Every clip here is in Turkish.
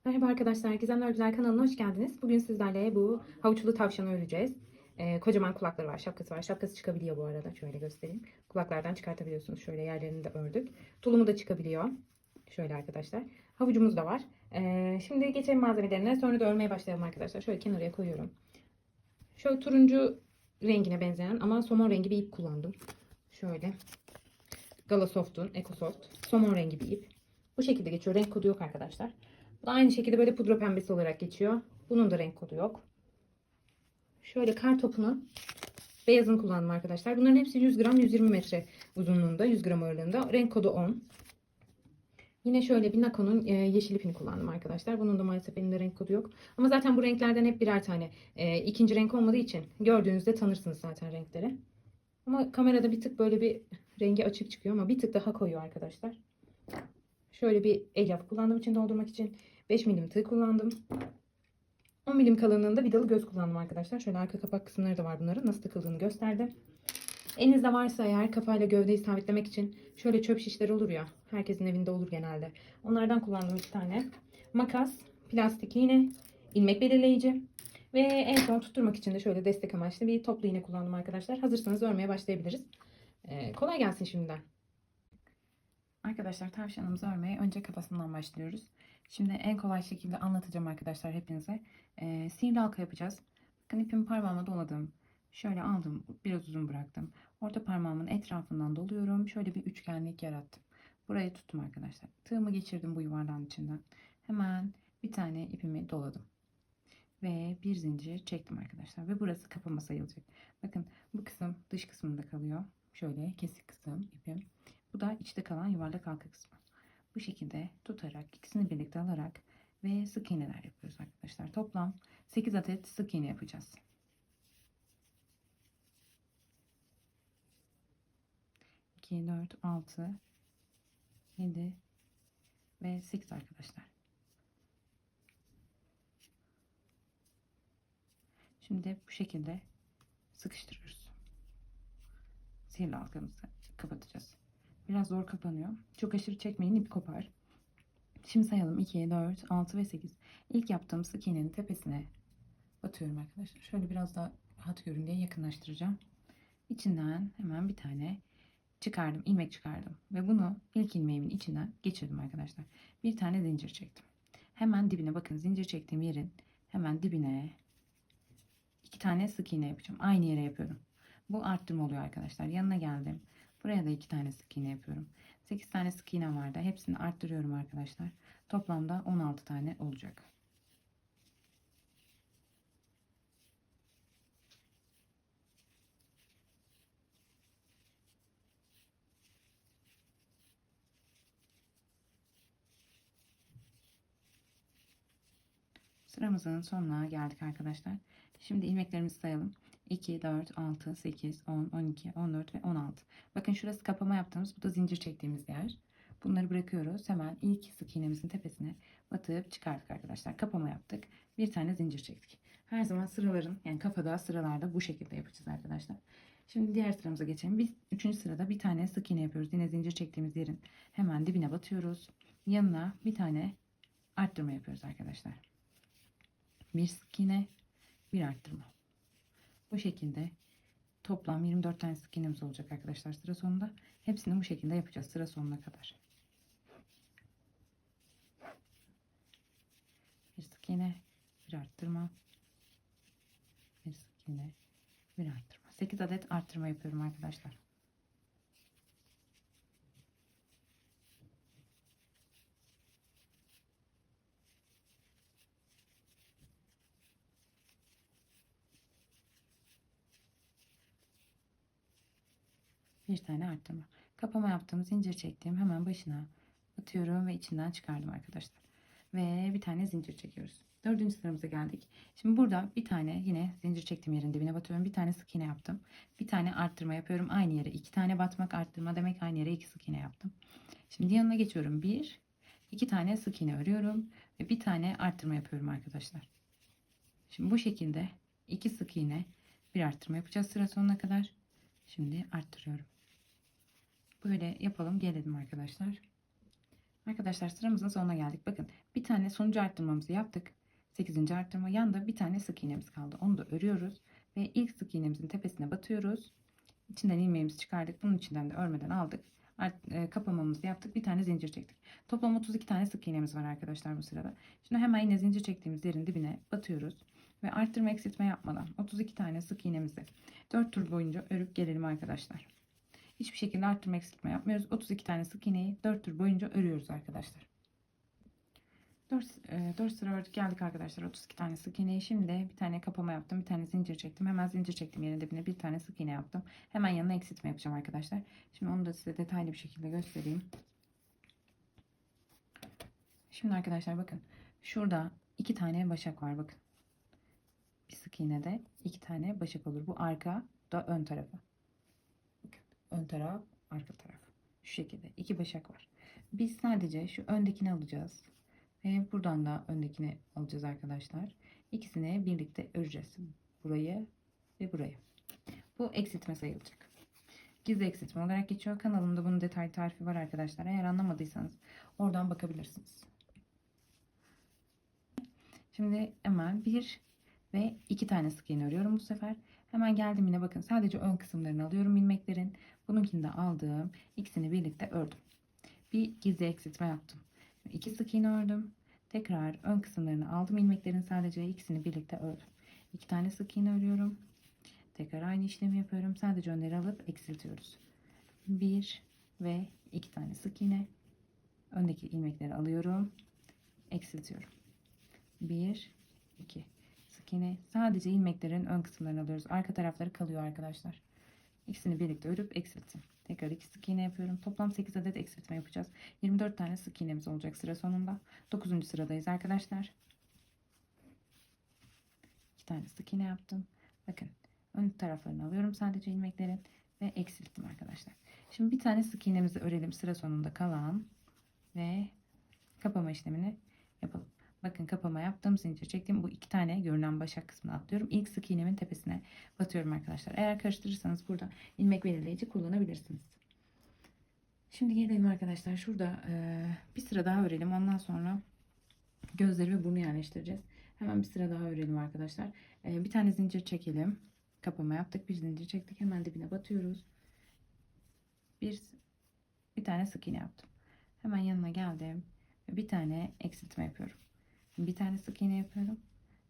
Merhaba arkadaşlar, Gizemli Örgüler kanalına hoş geldiniz. Bugün sizlerle bu havuçlu tavşanı öreceğiz. Kocaman kulakları var, şapkası var. Şapkası çıkabiliyor bu arada. Şöyle göstereyim. Kulaklardan çıkartabiliyorsunuz. Şöyle yerlerini de ördük. Tulumu da çıkabiliyor. Şöyle arkadaşlar. Havucumuz da var. Şimdi geçelim malzemelerine. Sonra da örmeye başlayalım arkadaşlar. Şöyle kenarıya koyuyorum. Şöyle turuncu rengine benzeyen ama somon rengi bir ip kullandım. Şöyle. Galasoft'un Ecosoft. Somon rengi bir ip. Bu şekilde geçiyor. Renk kodu yok arkadaşlar. Bu da aynı şekilde böyle pudra pembesi olarak geçiyor. Bunun da renk kodu yok. Şöyle kar topunu beyazını kullandım arkadaşlar. Bunların hepsi 100 gram 120 metre uzunluğunda, 100 gram ağırlığında. Renk kodu 10. Yine şöyle bir Nako'nun yeşil ipini kullandım arkadaşlar. Bunun da maalesef elinde renk kodu yok. Ama zaten bu renklerden hep birer tane. İkinci renk olmadığı için gördüğünüzde tanırsınız zaten renkleri. Ama kamerada bir tık böyle bir rengi açık çıkıyor ama bir tık daha koyu arkadaşlar. Şöyle bir elyaf kullandım için doldurmak için. 5 milim tığ kullandım. 10 milim kalınlığında vidalı göz kullandım arkadaşlar. Şöyle arka kapak kısımları da var bunların. Nasıl takıldığını gösterdim. Elinizde varsa eğer kafayla gövdeyi sabitlemek için şöyle çöp şişler olur ya. Herkesin evinde olur genelde. Onlardan kullandım 2 tane. Makas, plastik iğne, ilmek belirleyici ve en son tutturmak için de şöyle destek amaçlı bir toplu iğne kullandım arkadaşlar. Hazırsanız örmeye başlayabiliriz. Kolay gelsin şimdiden. Arkadaşlar tavşanımızı örmeye önce kafasından başlıyoruz. Şimdi en kolay şekilde anlatacağım arkadaşlar hepinize. Sihirli halka yapacağız. Bakın ipimi parmağıma doladım. Şöyle aldım, biraz uzun bıraktım. Orta parmağımın etrafından doluyorum. Şöyle bir üçgenlik yarattım. Burayı tuttum arkadaşlar. Tığımı geçirdim bu yuvarlağın içinden. Hemen bir tane ipimi doladım. Ve bir zincir çektim arkadaşlar. Ve burası kapama sayılacak. Bakın bu kısım dış kısmında kalıyor. Şöyle kesik kısım ipim. Bu da içte kalan yuvarlak halka kısmı. Bu şekilde tutarak ikisini birlikte alarak ve sık iğneler yapıyoruz arkadaşlar. Toplam 8 adet sık iğne yapacağız. 2, 4, 6, 7 ve 8 arkadaşlar. Şimdi bu şekilde sıkıştırıyoruz. Sihirli halkamızı kapatacağız. Biraz zor kapanıyor. Çok aşırı çekmeyin, ip kopar. Şimdi sayalım. 2, 4, 6 ve 8. İlk yaptığım sık iğnenin tepesine batıyorum arkadaşlar. Şöyle biraz daha rahat görün diye yakınlaştıracağım. İçinden hemen bir tane çıkardım. İlmek çıkardım. Ve bunu ilk ilmeğimin içinden geçirdim arkadaşlar. Bir tane zincir çektim. Hemen dibine bakın, zincir çektiğim yerin hemen dibine 2 tane sık iğne yapacağım. Aynı yere yapıyorum. Bu arttırma oluyor arkadaşlar. Yanına geldim. Buraya da 2 tane sık iğne yapıyorum. 8 tane sık iğne vardı. Hepsini arttırıyorum arkadaşlar. Toplamda 16 tane olacak. Sıramızın sonuna geldik arkadaşlar. Şimdi ilmeklerimizi sayalım. 2, 4, 6, 8, 10, 12, 14 ve 16. Bakın şurası kapama yaptığımız, bu da zincir çektiğimiz yer. Bunları bırakıyoruz. Hemen ilk sık iğnemizin tepesine batıp çıkardık arkadaşlar. Kapama yaptık. Bir tane zincir çektik. Her zaman sıraların, yani kafada sıralarda bu şekilde yapacağız arkadaşlar. Şimdi diğer sıramıza geçelim. Biz 3. sırada bir tane sık iğne yapıyoruz. Yine zincir çektiğimiz yerin hemen dibine batıyoruz. Yanına bir tane arttırma yapıyoruz arkadaşlar. Bir sık iğne, bir arttırma. Bu şekilde toplam 24 tane sık iğnemiz olacak arkadaşlar sıra sonunda. Hepsini bu şekilde yapacağız sıra sonuna kadar. Bir sık iğne, bir arttırma, bir sık iğne, bir arttırma. 8 adet arttırma yapıyorum arkadaşlar. Bir tane arttırma. Kapama yaptığım zincir çektiğim hemen başına atıyorum ve içinden çıkardım arkadaşlar. Ve bir tane zincir çekiyoruz. 4. sıramıza geldik. Şimdi burada bir tane yine zincir çektiğim yerin dibine batıyorum. Bir tane sık iğne yaptım. Bir tane arttırma yapıyorum. Aynı yere 2 tane batmak, arttırma demek, aynı yere 2 sık iğne yaptım. Şimdi yanına geçiyorum. 1, 2 tane sık iğne örüyorum ve bir tane arttırma yapıyorum arkadaşlar. Şimdi bu şekilde 2 sık iğne, bir arttırma yapacağız sıra sonuna kadar. Şimdi arttırıyorum. Böyle yapalım gelelim arkadaşlar. Arkadaşlar sıramızın sonuna geldik. Bakın bir tane sonuncu arttırmamızı yaptık. 8. arttırma. Yanında bir tane sık iğnemiz kaldı. Onu da örüyoruz. Ve ilk sık iğnemizin tepesine batıyoruz. İçinden ilmeğimizi çıkardık. Bunun içinden de örmeden aldık. Kapamamızı yaptık. Bir tane zincir çektik. Toplam 32 tane sık iğnemiz var arkadaşlar bu sırada. Şimdi hemen yine zincir çektiğimiz yerin dibine batıyoruz. Ve arttırma eksiltme yapmadan 32 tane sık iğnemizi 4 tur boyunca örüp gelelim arkadaşlar. Hiçbir şekilde arttırma eksiltme yapmıyoruz. 32 tane sık iğneyi 4 tur boyunca örüyoruz arkadaşlar. 4 sıra ördük geldik arkadaşlar 32 tane sık iğneyi. Şimdi bir tane kapama yaptım, bir tane zincir çektim. Hemen zincir çektim, yerin dibine bir tane sık iğne yaptım. Hemen yanına eksiltme yapacağım arkadaşlar. Şimdi onu da size detaylı bir şekilde göstereyim. Şimdi arkadaşlar bakın şurada 2 tane başak var, bakın. Bir sık iğnede 2 tane başak olur. Bu arka da ön tarafı. Bakın, ön taraf, arka taraf. Şu şekilde 2 başak var. Biz sadece şu öndekini alacağız. Ve buradan da öndekini alacağız arkadaşlar. İkisini birlikte öreceğiz. Burayı ve burayı. Bu eksiltme sayılacak. Gizli eksiltme olarak geçiyor. Kanalımda bunun detaylı tarifi var arkadaşlar. Eğer anlamadıysanız oradan bakabilirsiniz. Şimdi hemen 1 ve 2 tane sık iğne örüyorum bu sefer. Hemen geldim yine, bakın sadece ön kısımlarını alıyorum ilmeklerin. Bununkini de aldım. İkisini birlikte ördüm. Bir gizli eksiltme yaptım. 2 sık iğne ördüm. Tekrar ön kısımlarını aldım ilmeklerin, sadece ikisini birlikte ördüm. 2 tane sık iğne örüyorum. Tekrar aynı işlemi yapıyorum. Sadece önleri alıp eksiltiyoruz. 1 ve 2 tane sık iğne. Öndeki ilmekleri alıyorum. Eksiltiyorum. 1, 2 sık iğne. Sadece ilmeklerin ön kısımlarını alıyoruz. Arka tarafları kalıyor arkadaşlar. İkisini birlikte örüp eksiltin. Tekrar 2 sık iğne yapıyorum. Toplam 8 adet eksiltme yapacağız. 24 tane sık iğnemiz olacak sıra sonunda. 9. sıradayız arkadaşlar. 2 tane sık iğne yaptım. Bakın ön taraflarını alıyorum sadece ilmeklerin ve eksilttim arkadaşlar. Şimdi bir tane sık iğnemizi örelim sıra sonunda kalan ve kapama işlemini yapalım. Bakın kapama yaptım, zincir çektim. Bu 2 tane görünen başak kısmını atlıyorum. İlk sık iğnemin tepesine batıyorum arkadaşlar. Eğer karıştırırsanız burada ilmek belirleyici kullanabilirsiniz. Şimdi gelelim arkadaşlar. Şurada bir sıra daha örelim. Ondan sonra gözleri ve burnu yerleştireceğiz. Hemen bir sıra daha örelim arkadaşlar. Bir tane zincir çekelim. Kapama yaptık. Bir zincir çektik. Hemen dibine batıyoruz. Bir tane sık iğne yaptım. Hemen yanına geldim. Bir tane eksiltme yapıyorum. Bir tane sık iğne yapıyorum.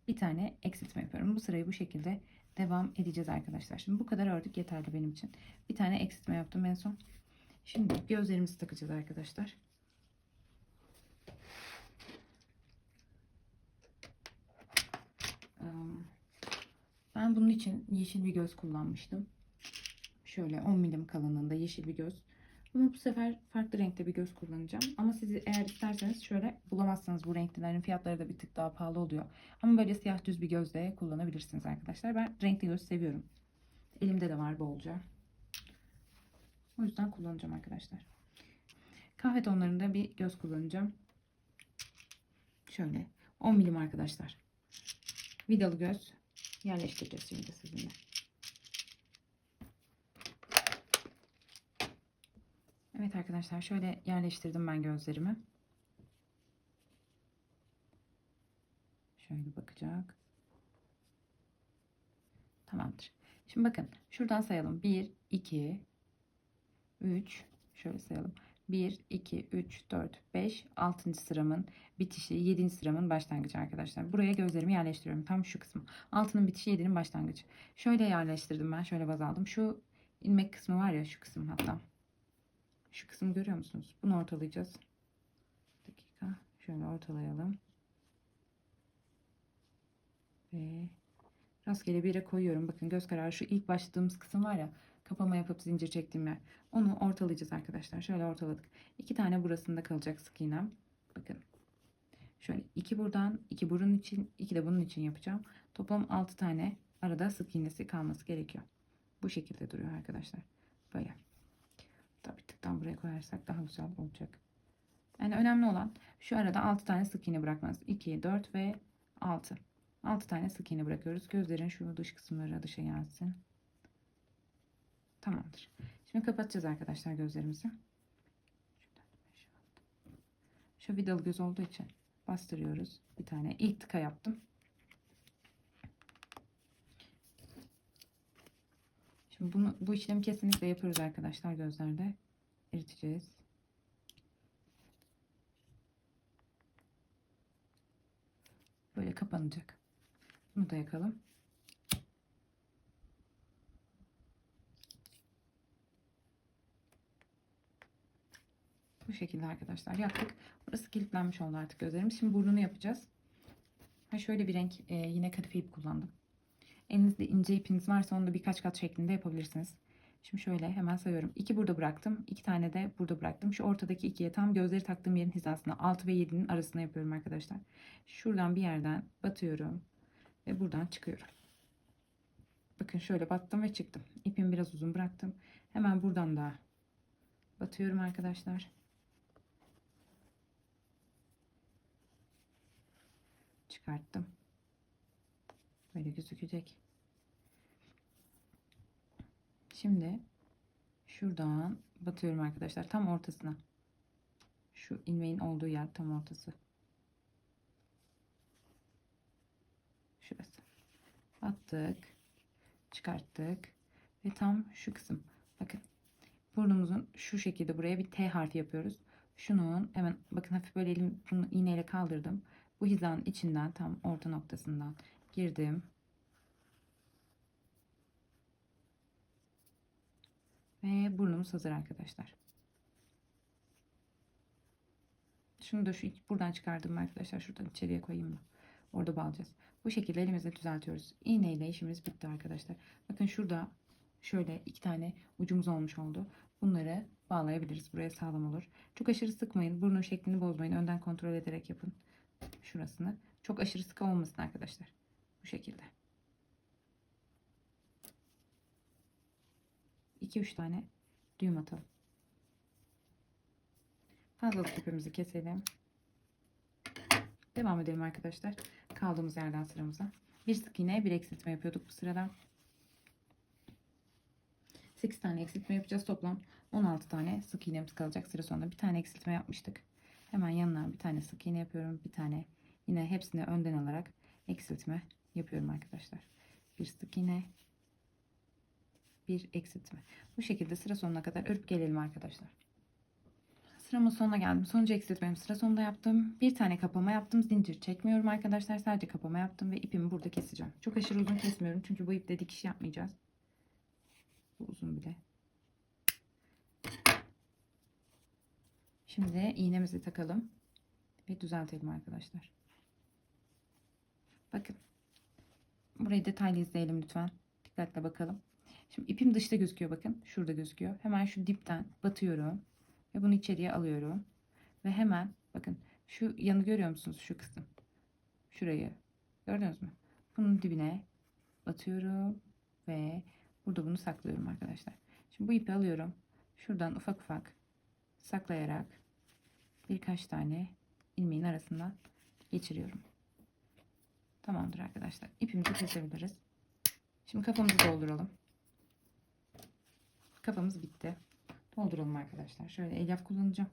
Bir tane eksiltme yapıyorum. Bu sırayı bu şekilde devam edeceğiz arkadaşlar. Şimdi bu kadar ördük, yeterli benim için. Bir tane eksiltme yaptım en son. Şimdi gözlerimizi takacağız arkadaşlar. Ben bunun için yeşil bir göz kullanmıştım. Şöyle 10 milim kalınlığında yeşil bir göz. Ama bu sefer farklı renkte bir göz kullanacağım. Ama siz eğer isterseniz şöyle bulamazsanız bu renklilerin fiyatları da bir tık daha pahalı oluyor. Ama böyle siyah düz bir göz de kullanabilirsiniz arkadaşlar. Ben renkli göz seviyorum. Elimde de var bolca. O yüzden kullanacağım arkadaşlar. Kahve tonlarında bir göz kullanacağım. Şöyle 10 milim arkadaşlar. Vidalı göz yerleştireceğiz şimdi sizinle. Evet arkadaşlar, şöyle yerleştirdim ben gözlerimi. Şöyle bakacak. Tamamdır. Şimdi bakın şuradan sayalım. 1, 2, 3. Şöyle sayalım. 1, 2, 3, 4, 5. 6. sıramın bitişi, 7. sıramın başlangıcı arkadaşlar. Buraya gözlerimi yerleştiriyorum. Tam şu kısım. 6'nın bitişi, 7'nin başlangıcı. Şöyle yerleştirdim ben. Şöyle baz aldım. Şu ilmek kısmı var ya, şu kısım hatta. Şu kısmı görüyor musunuz? Bunu ortalayacağız. Bir dakika. Şöyle ortalayalım. Ve rastgele bir yere koyuyorum. Bakın göz kararı şu ilk başladığımız kısım var ya, kapama yapıp zincir çektiğim yer. Onu ortalayacağız arkadaşlar. Şöyle ortaladık. 2 tane burasında kalacak sık iğnem. Bakın. Şöyle 2 buradan, 2 burun için, 2 de bunun için yapacağım. Toplam 6 tane arada sık iğnesi kalması gerekiyor. Bu şekilde duruyor arkadaşlar. Böyle. Tabii bir tıktan buraya koyarsak daha güzel olacak. Yani önemli olan şu arada 6 tane sık iğne bırakmanız. 2, 4 ve 6. 6 tane sık iğne bırakıyoruz. Gözlerin şu dış kısımları dışa gelsin. Tamamdır. Şimdi kapatacağız arkadaşlar gözlerimizi. Şu vidalı göz olduğu için bastırıyoruz. Bir tane ilk tıka yaptım. Şimdi bu işlemi kesinlikle yapıyoruz arkadaşlar, gözlerde. Eriteceğiz. Böyle kapanacak. Bunu da yakalım. Bu şekilde arkadaşlar yaptık. Burası kilitlenmiş oldu artık gözlerimiz. Şimdi burnunu yapacağız. Şöyle bir renk yine kadife ip kullandım. Elinizde ince ipiniz varsa onu da birkaç kat şeklinde yapabilirsiniz. Şimdi şöyle hemen sayıyorum. 2 burada bıraktım. 2 tane de burada bıraktım. Şu ortadaki ikiye tam gözleri taktığım yerin hizasına 6 ve 7'nin arasına yapıyorum arkadaşlar. Şuradan bir yerden batıyorum ve buradan çıkıyorum. Bakın şöyle battım ve çıktım. İpimi biraz uzun bıraktım. Hemen buradan da batıyorum arkadaşlar. Çıkarttım. Böyle gözükecek. Şimdi şuradan batıyorum arkadaşlar, tam ortasına. Şu ilmeğin olduğu yer tam ortası. Şurası. Battık. Çıkarttık. Ve tam şu kısım. Bakın. Burnumuzun şu şekilde buraya bir T harfi yapıyoruz. Şunun hemen bakın, hafif böyle elim bunu iğneyle kaldırdım. Bu hizanın içinden tam orta noktasından girdim. Ve burnumuz hazır arkadaşlar. Şunu da buradan çıkardım arkadaşlar. Şuradan içeriye koyayım mı? Orada bağlayacağız. Bu şekilde elimizle düzeltiyoruz. İğneyle işimiz bitti arkadaşlar. Bakın şurada şöyle 2 tane ucumuz olmuş oldu. Bunları bağlayabiliriz. Buraya sağlam olur. Çok aşırı sıkmayın. Burnun şeklini bozmayın. Önden kontrol ederek yapın. Şurasını. Çok aşırı sıkı olmasın arkadaşlar. Bu şekilde. 2-3 tane düğüm atalım. Fazlalık ipimizi keselim. Devam edelim arkadaşlar. Kaldığımız yerden sıramıza. Bir sık iğne, bir eksiltme yapıyorduk bu sırada. 8 tane eksiltme yapacağız. Toplam 16 tane sık iğnemiz kalacak. Sıra sonunda bir tane eksiltme yapmıştık. Hemen yanına bir tane sık iğne yapıyorum. Bir tane yine hepsini önden alarak eksiltme yapıyorum arkadaşlar. Bir sık iğne, bir eksiltme. Bu şekilde sıra sonuna kadar örüp gelelim arkadaşlar. Sıramın sonuna geldim. Sonuncu eksiltmemi sıra sonunda yaptım. Bir tane kapama yaptım. Zincir çekmiyorum arkadaşlar. Sadece kapama yaptım ve ipimi burada keseceğim. Çok aşırı uzun kesmiyorum. Çünkü bu ipte dikiş yapmayacağız. Bu uzun bile. Şimdi iğnemizi takalım ve düzeltelim arkadaşlar. Bakın. Burayı detaylı izleyelim lütfen. Dikkatle bakalım. Şimdi ipim dışta gözüküyor, bakın. Şurada gözüküyor. Hemen şu dipten batıyorum. Ve bunu içeriye alıyorum. Ve hemen bakın şu yanı görüyor musunuz? Şu kısım. Şurayı gördünüz mü? Bunun dibine batıyorum. Ve burada bunu saklıyorum arkadaşlar. Şimdi bu ipi alıyorum. Şuradan ufak ufak saklayarak birkaç tane ilmeğin arasından geçiriyorum. Tamamdır arkadaşlar. İpimizi kesebiliriz. Şimdi kafamızı dolduralım. Kafamız bitti. Dolduralım arkadaşlar. Şöyle elyaf kullanacağım.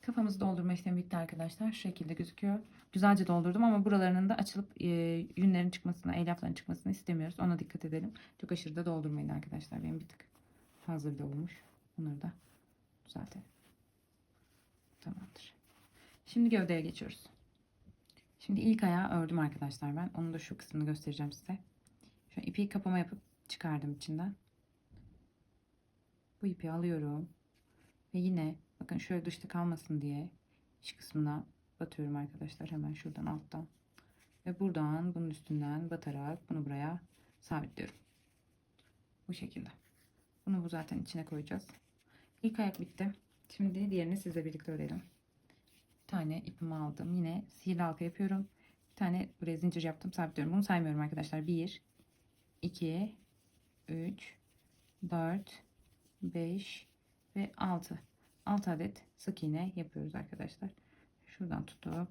Kafamızı doldurma işlemi bitti arkadaşlar. Şu şekilde gözüküyor. Güzelce doldurdum ama buralarının da açılıp yünlerin çıkmasına, elyafların çıkmasını istemiyoruz. Ona dikkat edelim. Çok aşırı da doldurmayın arkadaşlar. Benim bir tık fazla bile olmuş. Bunları da düzeltelim. Tamamdır. Şimdi gövdeye geçiyoruz. Şimdi ilk ayağı ördüm arkadaşlar ben. Onun da şu kısmını göstereceğim size. Şu ipi kapama yapıp çıkardım içinden. Bu ipi alıyorum. Ve yine bakın şöyle dışta kalmasın diye iç kısmına batıyorum arkadaşlar. Hemen şuradan alttan. Ve buradan bunun üstünden batarak bunu buraya sabitliyorum. Bu şekilde. Bunu bu zaten içine koyacağız. İlk ayak bitti. Şimdi diğerini sizle birlikte örelim. Bir tane ipimi aldım. Yine sihirli halka yapıyorum. Bir tane buraya zincir yaptım, sabitliyorum. Bunu saymıyorum arkadaşlar. 1 2 3 4 5 ve 6 adet sık iğne yapıyoruz arkadaşlar. Şuradan tutup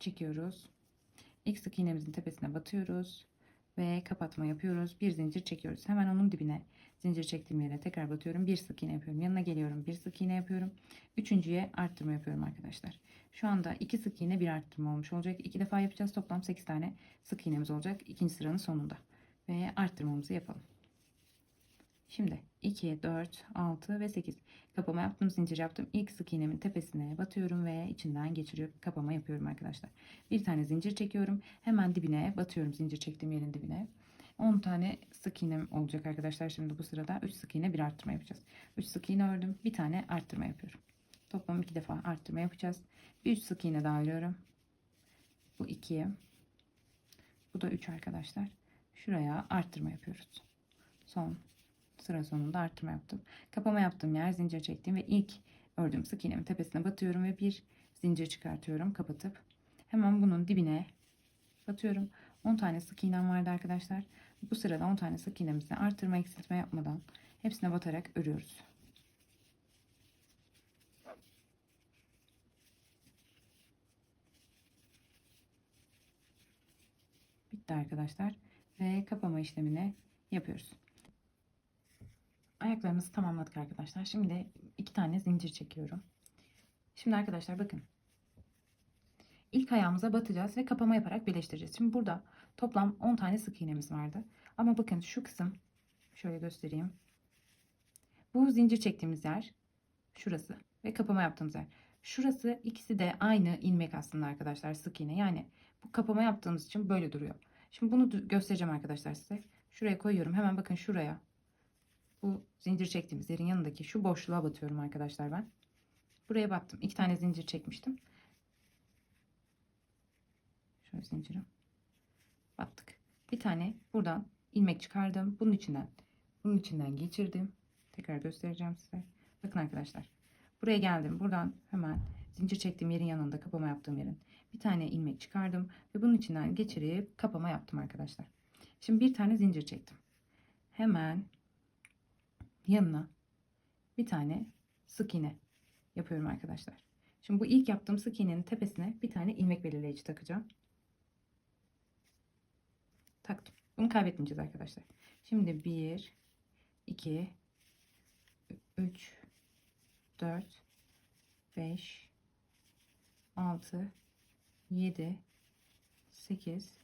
çekiyoruz. İlk sık iğnemizin tepesine batıyoruz ve kapatma yapıyoruz. Bir zincir çekiyoruz. Hemen onun dibine zincir çektiğim yere tekrar batıyorum. Bir sık iğne yapıyorum. Yanına geliyorum. Bir sık iğne yapıyorum. Üçüncüye arttırma yapıyorum arkadaşlar. Şu anda 2 sık iğne bir arttırma olmuş olacak. 2 defa yapacağız. Toplam 8 tane sık iğnemiz olacak. İkinci sıranın sonunda. Ve arttırmamızı yapalım. Şimdi 2, 4, 6 ve 8 kapama yaptım, zincir yaptım. İlk sık iğnemin tepesine batıyorum ve içinden geçirip kapama yapıyorum arkadaşlar. Bir tane zincir çekiyorum. Hemen dibine batıyorum, zincir çektiğim yerin dibine. 10 tane sık iğnem olacak arkadaşlar. Şimdi bu sırada 3 sık iğne bir arttırma yapacağız. 3 sık iğne ördüm. Bir tane arttırma yapıyorum. Toplam 2 defa arttırma yapacağız. Bir 3 sık iğne daha örüyorum. Bu 2. Bu da 3 arkadaşlar. Şuraya arttırma yapıyoruz. Son sıra sonunda arttırma yaptım. Kapama yaptığım yer zincir çektiğim ve ilk ördüğüm sık iğnemin tepesine batıyorum ve bir zincir çıkartıyorum kapatıp. Hemen bunun dibine batıyorum. 10 tane sık iğnem vardı arkadaşlar. Bu sırada 10 tane sık iğnemizi arttırma eksiltme yapmadan hepsine batarak örüyoruz. Bitti arkadaşlar ve kapama işlemini yapıyoruz. Ayaklarımızı tamamladık arkadaşlar. Şimdi 2 tane zincir çekiyorum. Şimdi arkadaşlar bakın. İlk ayağımıza batacağız ve kapama yaparak birleştireceğiz. Şimdi burada toplam 10 tane sık iğnemiz vardı. Ama bakın şu kısım, şöyle göstereyim. Bu zincir çektiğimiz yer şurası ve kapama yaptığımız yer. Şurası, ikisi de aynı ilmek aslında arkadaşlar, sık iğne. Yani bu kapama yaptığımız için böyle duruyor. Şimdi bunu göstereceğim arkadaşlar size. Şuraya koyuyorum. Hemen bakın şuraya. Bu zincir çektiğimiz yerin yanındaki şu boşluğa batıyorum arkadaşlar ben. Buraya battım. 2 tane zincir çekmiştim. Şöyle zincirim. Battık. Bir tane buradan ilmek çıkardım. Bunun içinden geçirdim. Tekrar göstereceğim size. Bakın arkadaşlar. Buraya geldim. Buradan hemen zincir çektiğim yerin yanında kapama yaptığım yerin bir tane ilmek çıkardım ve bunun içinden geçirip kapama yaptım arkadaşlar. Şimdi bir tane zincir çektim. Hemen yanına bir tane sık iğne yapıyorum arkadaşlar. Şimdi bu ilk yaptığım sık iğnenin tepesine bir tane ilmek belirleyici takacağım. Taktım. Bunu kaybetmeyeceğiz arkadaşlar. Şimdi 1 2 3 4 5 6 7 8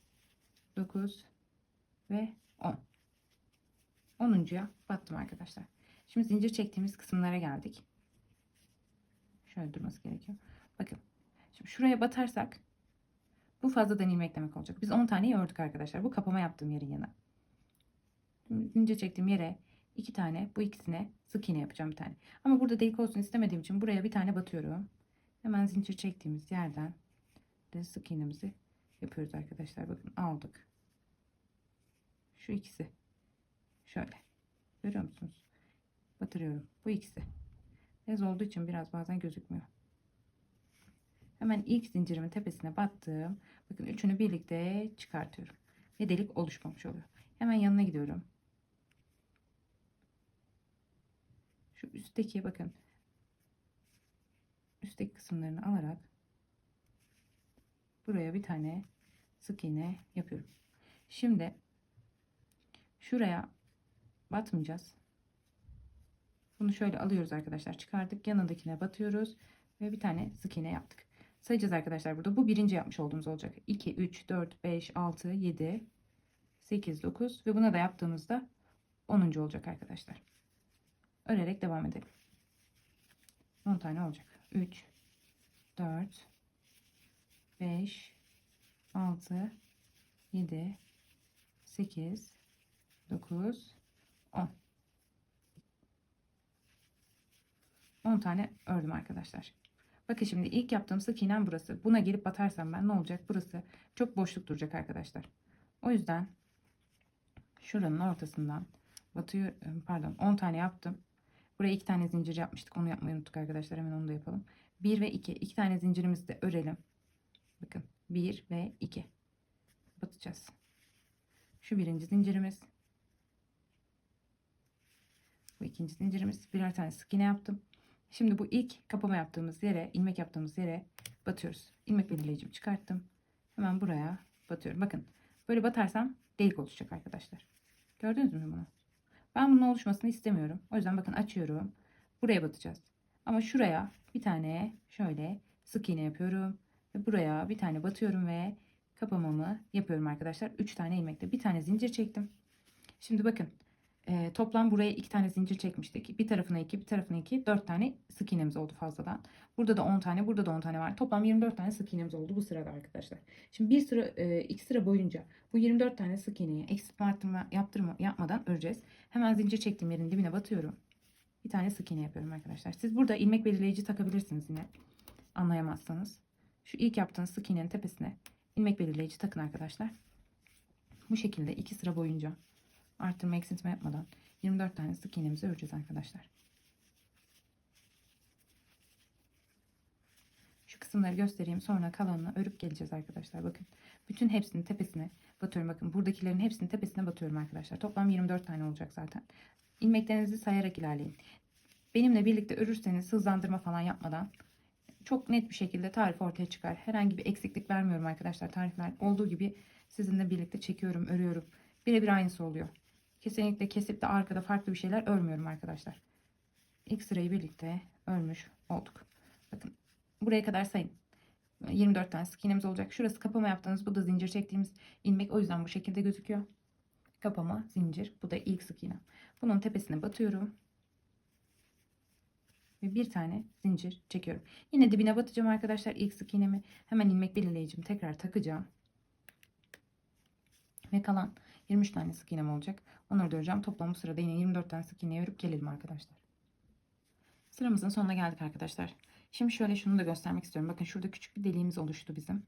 9 ve 10. 10'uncuya battım arkadaşlar. Şimdi zincir çektiğimiz kısımlara geldik. Şöyle durması gerekiyor. Bakın. Şimdi şuraya batarsak bu fazladan ilmek demek olacak. Biz 10 taneyi ördük arkadaşlar. Bu kapama yaptığım yerin yanı. Zincir çektiğim yere 2 tane, bu ikisine sık iğne yapacağım bir tane. Ama burada delik olsun istemediğim için buraya bir tane batıyorum. Hemen zincir çektiğimiz yerden de sık iğnemizi yapıyoruz arkadaşlar. Bakın aldık. Şu ikisi. Şöyle. Görüyor musunuz? Batırıyorum. Bu ikisi. Bez olduğu için biraz bazen gözükmüyor. Hemen ilk zincirimin tepesine battım. Bakın üçünü birlikte çıkartıyorum. Ve delik oluşmamış oluyor. Hemen yanına gidiyorum. Şu üstteki bakın. Üstteki kısımlarını alarak buraya bir tane sık iğne yapıyorum. Şimdi şuraya batmayacağız. Bunu şöyle alıyoruz arkadaşlar. Çıkardık. Yanındakine batıyoruz. Ve bir tane sık iğne yaptık. Sayacağız arkadaşlar burada. Bu birinci yapmış olduğumuz olacak. 2, 3, 4, 5, 6, 7, 8, 9 ve buna da yaptığımızda 10. olacak arkadaşlar. Örerek devam edelim. 10 tane olacak. 3, 4, 5, 6, 7, 8, 9, 10. 10 tane ördüm arkadaşlar. Bakın şimdi ilk yaptığım sık iğnem burası. Buna gelip batarsam ben ne olacak? Burası çok boşluk duracak arkadaşlar. O yüzden şuranın ortasından batıyor, pardon 10 tane yaptım. Buraya 2 tane zincir yapmıştık. Onu yapmayı unuttuk arkadaşlar. Hemen onu da yapalım. 1 ve 2. 2 tane zincirimizi de örelim. Bakın 1 ve 2 batacağız. Şu birinci zincirimiz. Bu ikinci zincirimiz. Birer tane sık iğne yaptım. Şimdi bu ilk kapama yaptığımız yere, ilmek yaptığımız yere batıyoruz. İlmek belirleyicimi çıkarttım. Hemen buraya batıyorum. Bakın böyle batarsam delik oluşacak arkadaşlar. Gördünüz mü bunu? Ben bunun oluşmasını istemiyorum. O yüzden bakın açıyorum. Buraya batacağız. Ama şuraya bir tane şöyle sık iğne yapıyorum. Ve buraya bir tane batıyorum ve kapamamı yapıyorum arkadaşlar. 3 tane ilmekle bir tane zincir çektim. Şimdi bakın toplam buraya 2 tane zincir çekmiştik. Bir tarafına 2, bir tarafına 2, 4 tane sık iğnemiz oldu fazladan. Burada da 10 tane, burada da 10 tane var. Toplam 24 tane sık iğnemiz oldu bu sırada arkadaşlar. Şimdi bir sıra, 2 sıra boyunca bu 24 tane sık iğneyi eksiltme arttırma yapmadan öreceğiz. Hemen zincir çektiğim yerin dibine batıyorum. Bir tane sık iğne yapıyorum arkadaşlar. Siz burada ilmek belirleyici takabilirsiniz yine. Anlayamazsanız. Şu ilk yaptığınız sık iğnenin tepesine ilmek belirleyici takın arkadaşlar. Bu şekilde 2 sıra boyunca arttırma eksiltme yapmadan 24 tane sık iğnemizi öreceğiz arkadaşlar. Şu kısımları göstereyim, sonra kalanını örüp geleceğiz arkadaşlar. Bakın bütün hepsinin tepesine batıyorum. Bakın buradakilerin hepsinin tepesine batıyorum arkadaşlar. Toplam 24 tane olacak zaten. İlmeklerinizi sayarak ilerleyin. Benimle birlikte örürseniz hızlandırma falan yapmadan çok net bir şekilde tarif ortaya çıkar. Herhangi bir eksiklik vermiyorum arkadaşlar. Tarifler olduğu gibi sizinle birlikte çekiyorum, örüyorum. Birebir aynısı oluyor. Kesinlikle kesip de arkada farklı bir şeyler örmüyorum arkadaşlar. İlk sırayı birlikte örmüş olduk. Bakın buraya kadar sayın. 24 tane sık iğnemiz olacak. Şurası kapama yaptığınız, bu da zincir çektiğimiz ilmek. O yüzden bu şekilde gözüküyor. Kapama, zincir. Bu da ilk sık iğne. Bunun tepesine batıyorum. Ve bir tane zincir çekiyorum. Yine dibine batacağım arkadaşlar ilk sık iğnemi. Hemen ilmek belirleyicimi tekrar takacağım. Ve kalan 23 tane sık iğnem olacak. Onları da öreceğim. Toplam bu sırada yine 24 tane sık iğne örüp gelelim arkadaşlar. Sıramızın sonuna geldik arkadaşlar. Şimdi şöyle şunu da göstermek istiyorum. Bakın şurada küçük bir deliğimiz oluştu bizim.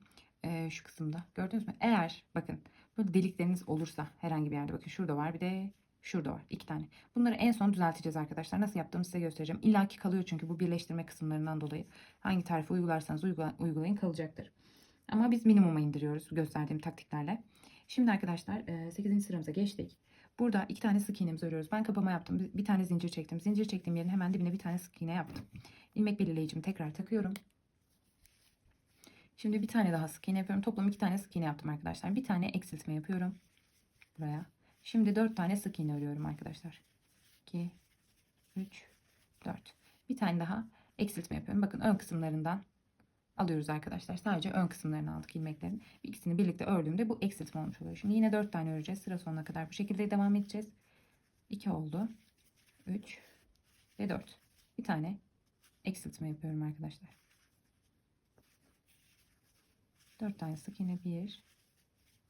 Şu kısımda. Gördünüz mü? Eğer bakın böyle delikleriniz olursa herhangi bir yerde, bakın şurada var, bir de şurada var. 2 tane. Bunları en son düzelteceğiz arkadaşlar. Nasıl yaptığımı size göstereceğim. İlla ki kalıyor çünkü bu birleştirme kısımlarından dolayı. Hangi tarifi uygularsanız uygulayın, kalacaktır. Ama biz minimuma indiriyoruz gösterdiğim taktiklerle. Şimdi arkadaşlar 8. sıramıza geçtik. Burada 2 tane sık iğnemizi örüyoruz. Ben kapama yaptım. Bir tane zincir çektim. Zincir çektiğim yerin hemen dibine bir tane sık iğne yaptım. İlmek belirleyicimi tekrar takıyorum. Şimdi bir tane daha sık iğne yapıyorum. Toplam 2 tane sık iğne yaptım arkadaşlar. Bir tane eksiltme yapıyorum. Buraya. Şimdi 4 tane sık iğne örüyorum arkadaşlar. 2, 3, 4. Bir tane daha eksiltme yapıyorum. Bakın ön kısımlarından alıyoruz arkadaşlar. Sadece ön kısımlarını aldık ilmeklerin. İkisini birlikte ördüğümde bu eksiltme olmuş oluyor. Şimdi yine 4 tane öreceğiz. Sıra sonuna kadar bu şekilde devam edeceğiz. 2 oldu. 3 ve 4. Bir tane eksiltme yapıyorum arkadaşlar. 4 tane sık iğne, 1,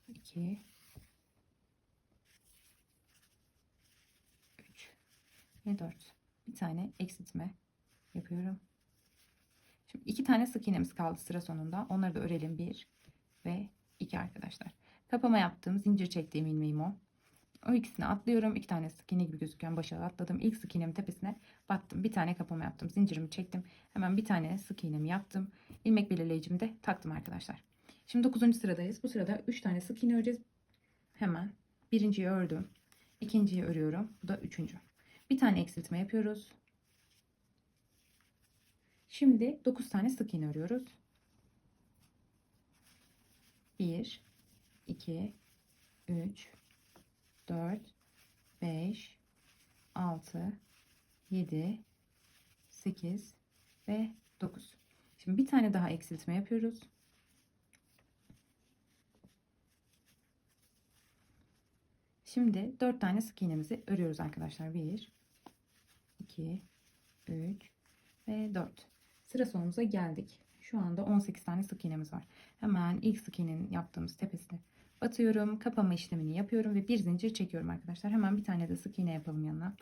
2, 3 ve 4. Bir tane eksiltme yapıyorum. Şimdi 2 tane sık iğnemiz kaldı sıra sonunda. Onları da örelim. 1 ve 2 arkadaşlar. Kapama yaptığım, zincir çektiğim ilmeğim o. O ikisini atlıyorum. 2 tane sık iğne gibi gözüken başa atladım. İlk sık iğnemin tepesine battım. Bir tane kapama yaptım. Zincirimi çektim. Hemen bir tane sık iğnemi yaptım. İlmek belirleyicimi de taktım arkadaşlar. Şimdi 9. sıradayız. Bu sırada 3 tane sık iğne öreceğiz. Hemen birinciyi ördüm. İkinciyi örüyorum. Bu da üçüncü. Bir tane eksiltme yapıyoruz. Şimdi 9 tane sık iğne örüyoruz. 1, 2, 3, 4, 5, 6, 7, 8 ve 9. Şimdi bir tane daha eksiltme yapıyoruz. Şimdi 4 tane sık iğnemizi örüyoruz arkadaşlar. 1, 2, 3 ve 4. Sıra sonumuza geldik. Şu anda 18 tane sık iğnemiz var. Hemen ilk sık iğnenin yaptığımız tepesine batıyorum. Kapama işlemini yapıyorum ve bir zincir çekiyorum arkadaşlar. Hemen bir tane de sık iğne yapalım yanına.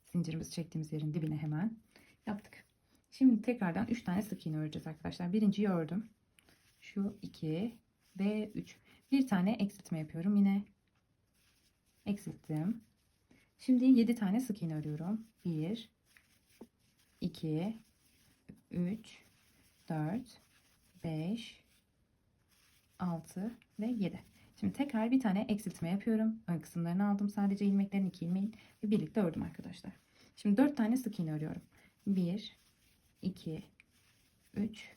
Zincirimizi çektiğimiz yerin dibine hemen yaptık. Şimdi tekrardan 3 tane sık iğne öreceğiz arkadaşlar. Birinciyi ördüm. Şu 2 ve 3. Bir tane eksiltme yapıyorum. Yine eksilttim. Şimdi 7 tane sık iğne örüyorum. 1, 2, 3, 4, 5, 6 ve 7. Şimdi tekrar bir tane eksiltme yapıyorum. Ön kısımlarını aldım. Sadece ilmeklerin 2 ilmeğin ve birlikte ördüm arkadaşlar. Şimdi 4 tane sık iğne örüyorum. 1, 2, 3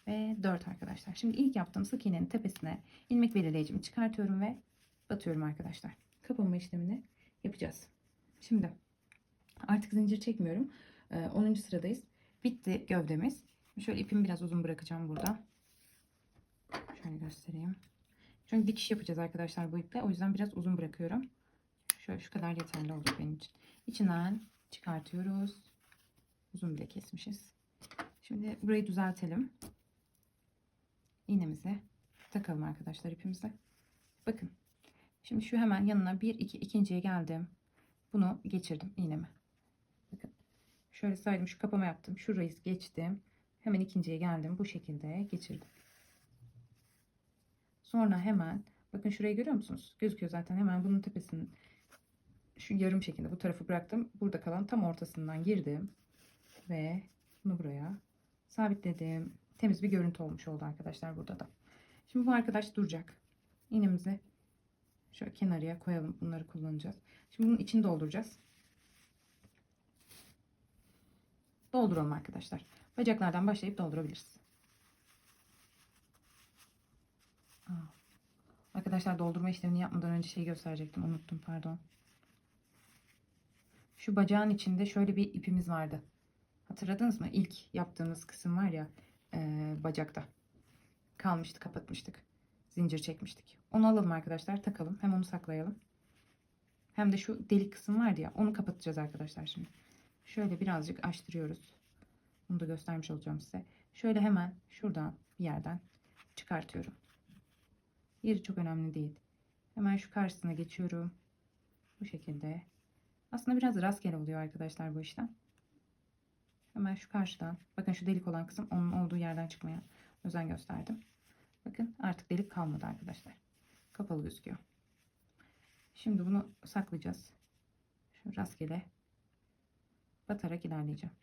ve 4 arkadaşlar. Şimdi ilk yaptığım sık iğnenin tepesine ilmek belirleyicimi çıkartıyorum ve batıyorum arkadaşlar. Kapama işlemini yapacağız. Şimdi artık zincir çekmiyorum. 10. sıradayız. Bitti gövdemiz. Şöyle ipimi biraz uzun bırakacağım burada. Şöyle göstereyim. Çünkü dikiş yapacağız arkadaşlar bu iple. O yüzden biraz uzun bırakıyorum. Şöyle şu kadar yeterli oldu benim için. İçinden çıkartıyoruz. Uzun bile kesmişiz. Şimdi burayı düzeltelim. İğnemizi takalım arkadaşlar ipimize. Bakın. Şimdi şu hemen yanına 1 2 ikinciye geldim. Bunu geçirdim iğnemi. Bakın. Şöyle saydım, şu kapama yaptım. Şurayı geçtim. Hemen ikinciye geldim. Bu şekilde geçirdim. Sonra hemen bakın şurayı görüyor musunuz? Gözüküyor zaten. Hemen bunun tepesinin şu yarım şekilde bu tarafı bıraktım. Burada kalan tam ortasından girdim ve bunu buraya sabitledim. Temiz bir görüntü olmuş oldu arkadaşlar burada da. Şimdi bu arkadaş duracak. İğnemizi şöyle kenarıya koyalım. Bunları kullanacağız. Şimdi bunun içini dolduracağız. Dolduralım arkadaşlar. Bacaklardan başlayıp doldurabiliriz. Arkadaşlar doldurma işlemini yapmadan önce şey gösterecektim. Unuttum, pardon. Şu bacağın içinde şöyle bir ipimiz vardı. Hatırladınız mı? İlk yaptığımız kısım var ya, bacakta. Kalmıştı, kapatmıştık. Zincir çekmiştik. Onu alalım arkadaşlar, takalım. Hem onu saklayalım. Hem de şu delik kısım vardı ya, onu kapatacağız arkadaşlar şimdi. Şöyle birazcık açtırıyoruz. Bunu da göstermiş olacağım size. Şöyle hemen şuradan bir yerden çıkartıyorum. Yeri çok önemli değil. Hemen şu karşısına geçiyorum. Bu şekilde. Aslında biraz rastgele oluyor arkadaşlar bu işlem. Hemen şu karşıdan. Bakın şu delik olan kısım onun olduğu yerden çıkmaya özen gösterdim. Bakın artık delik kalmadı arkadaşlar. Kapalı gözüküyor. Şimdi bunu saklayacağız. Şu rastgele batarak ilerleyeceğim.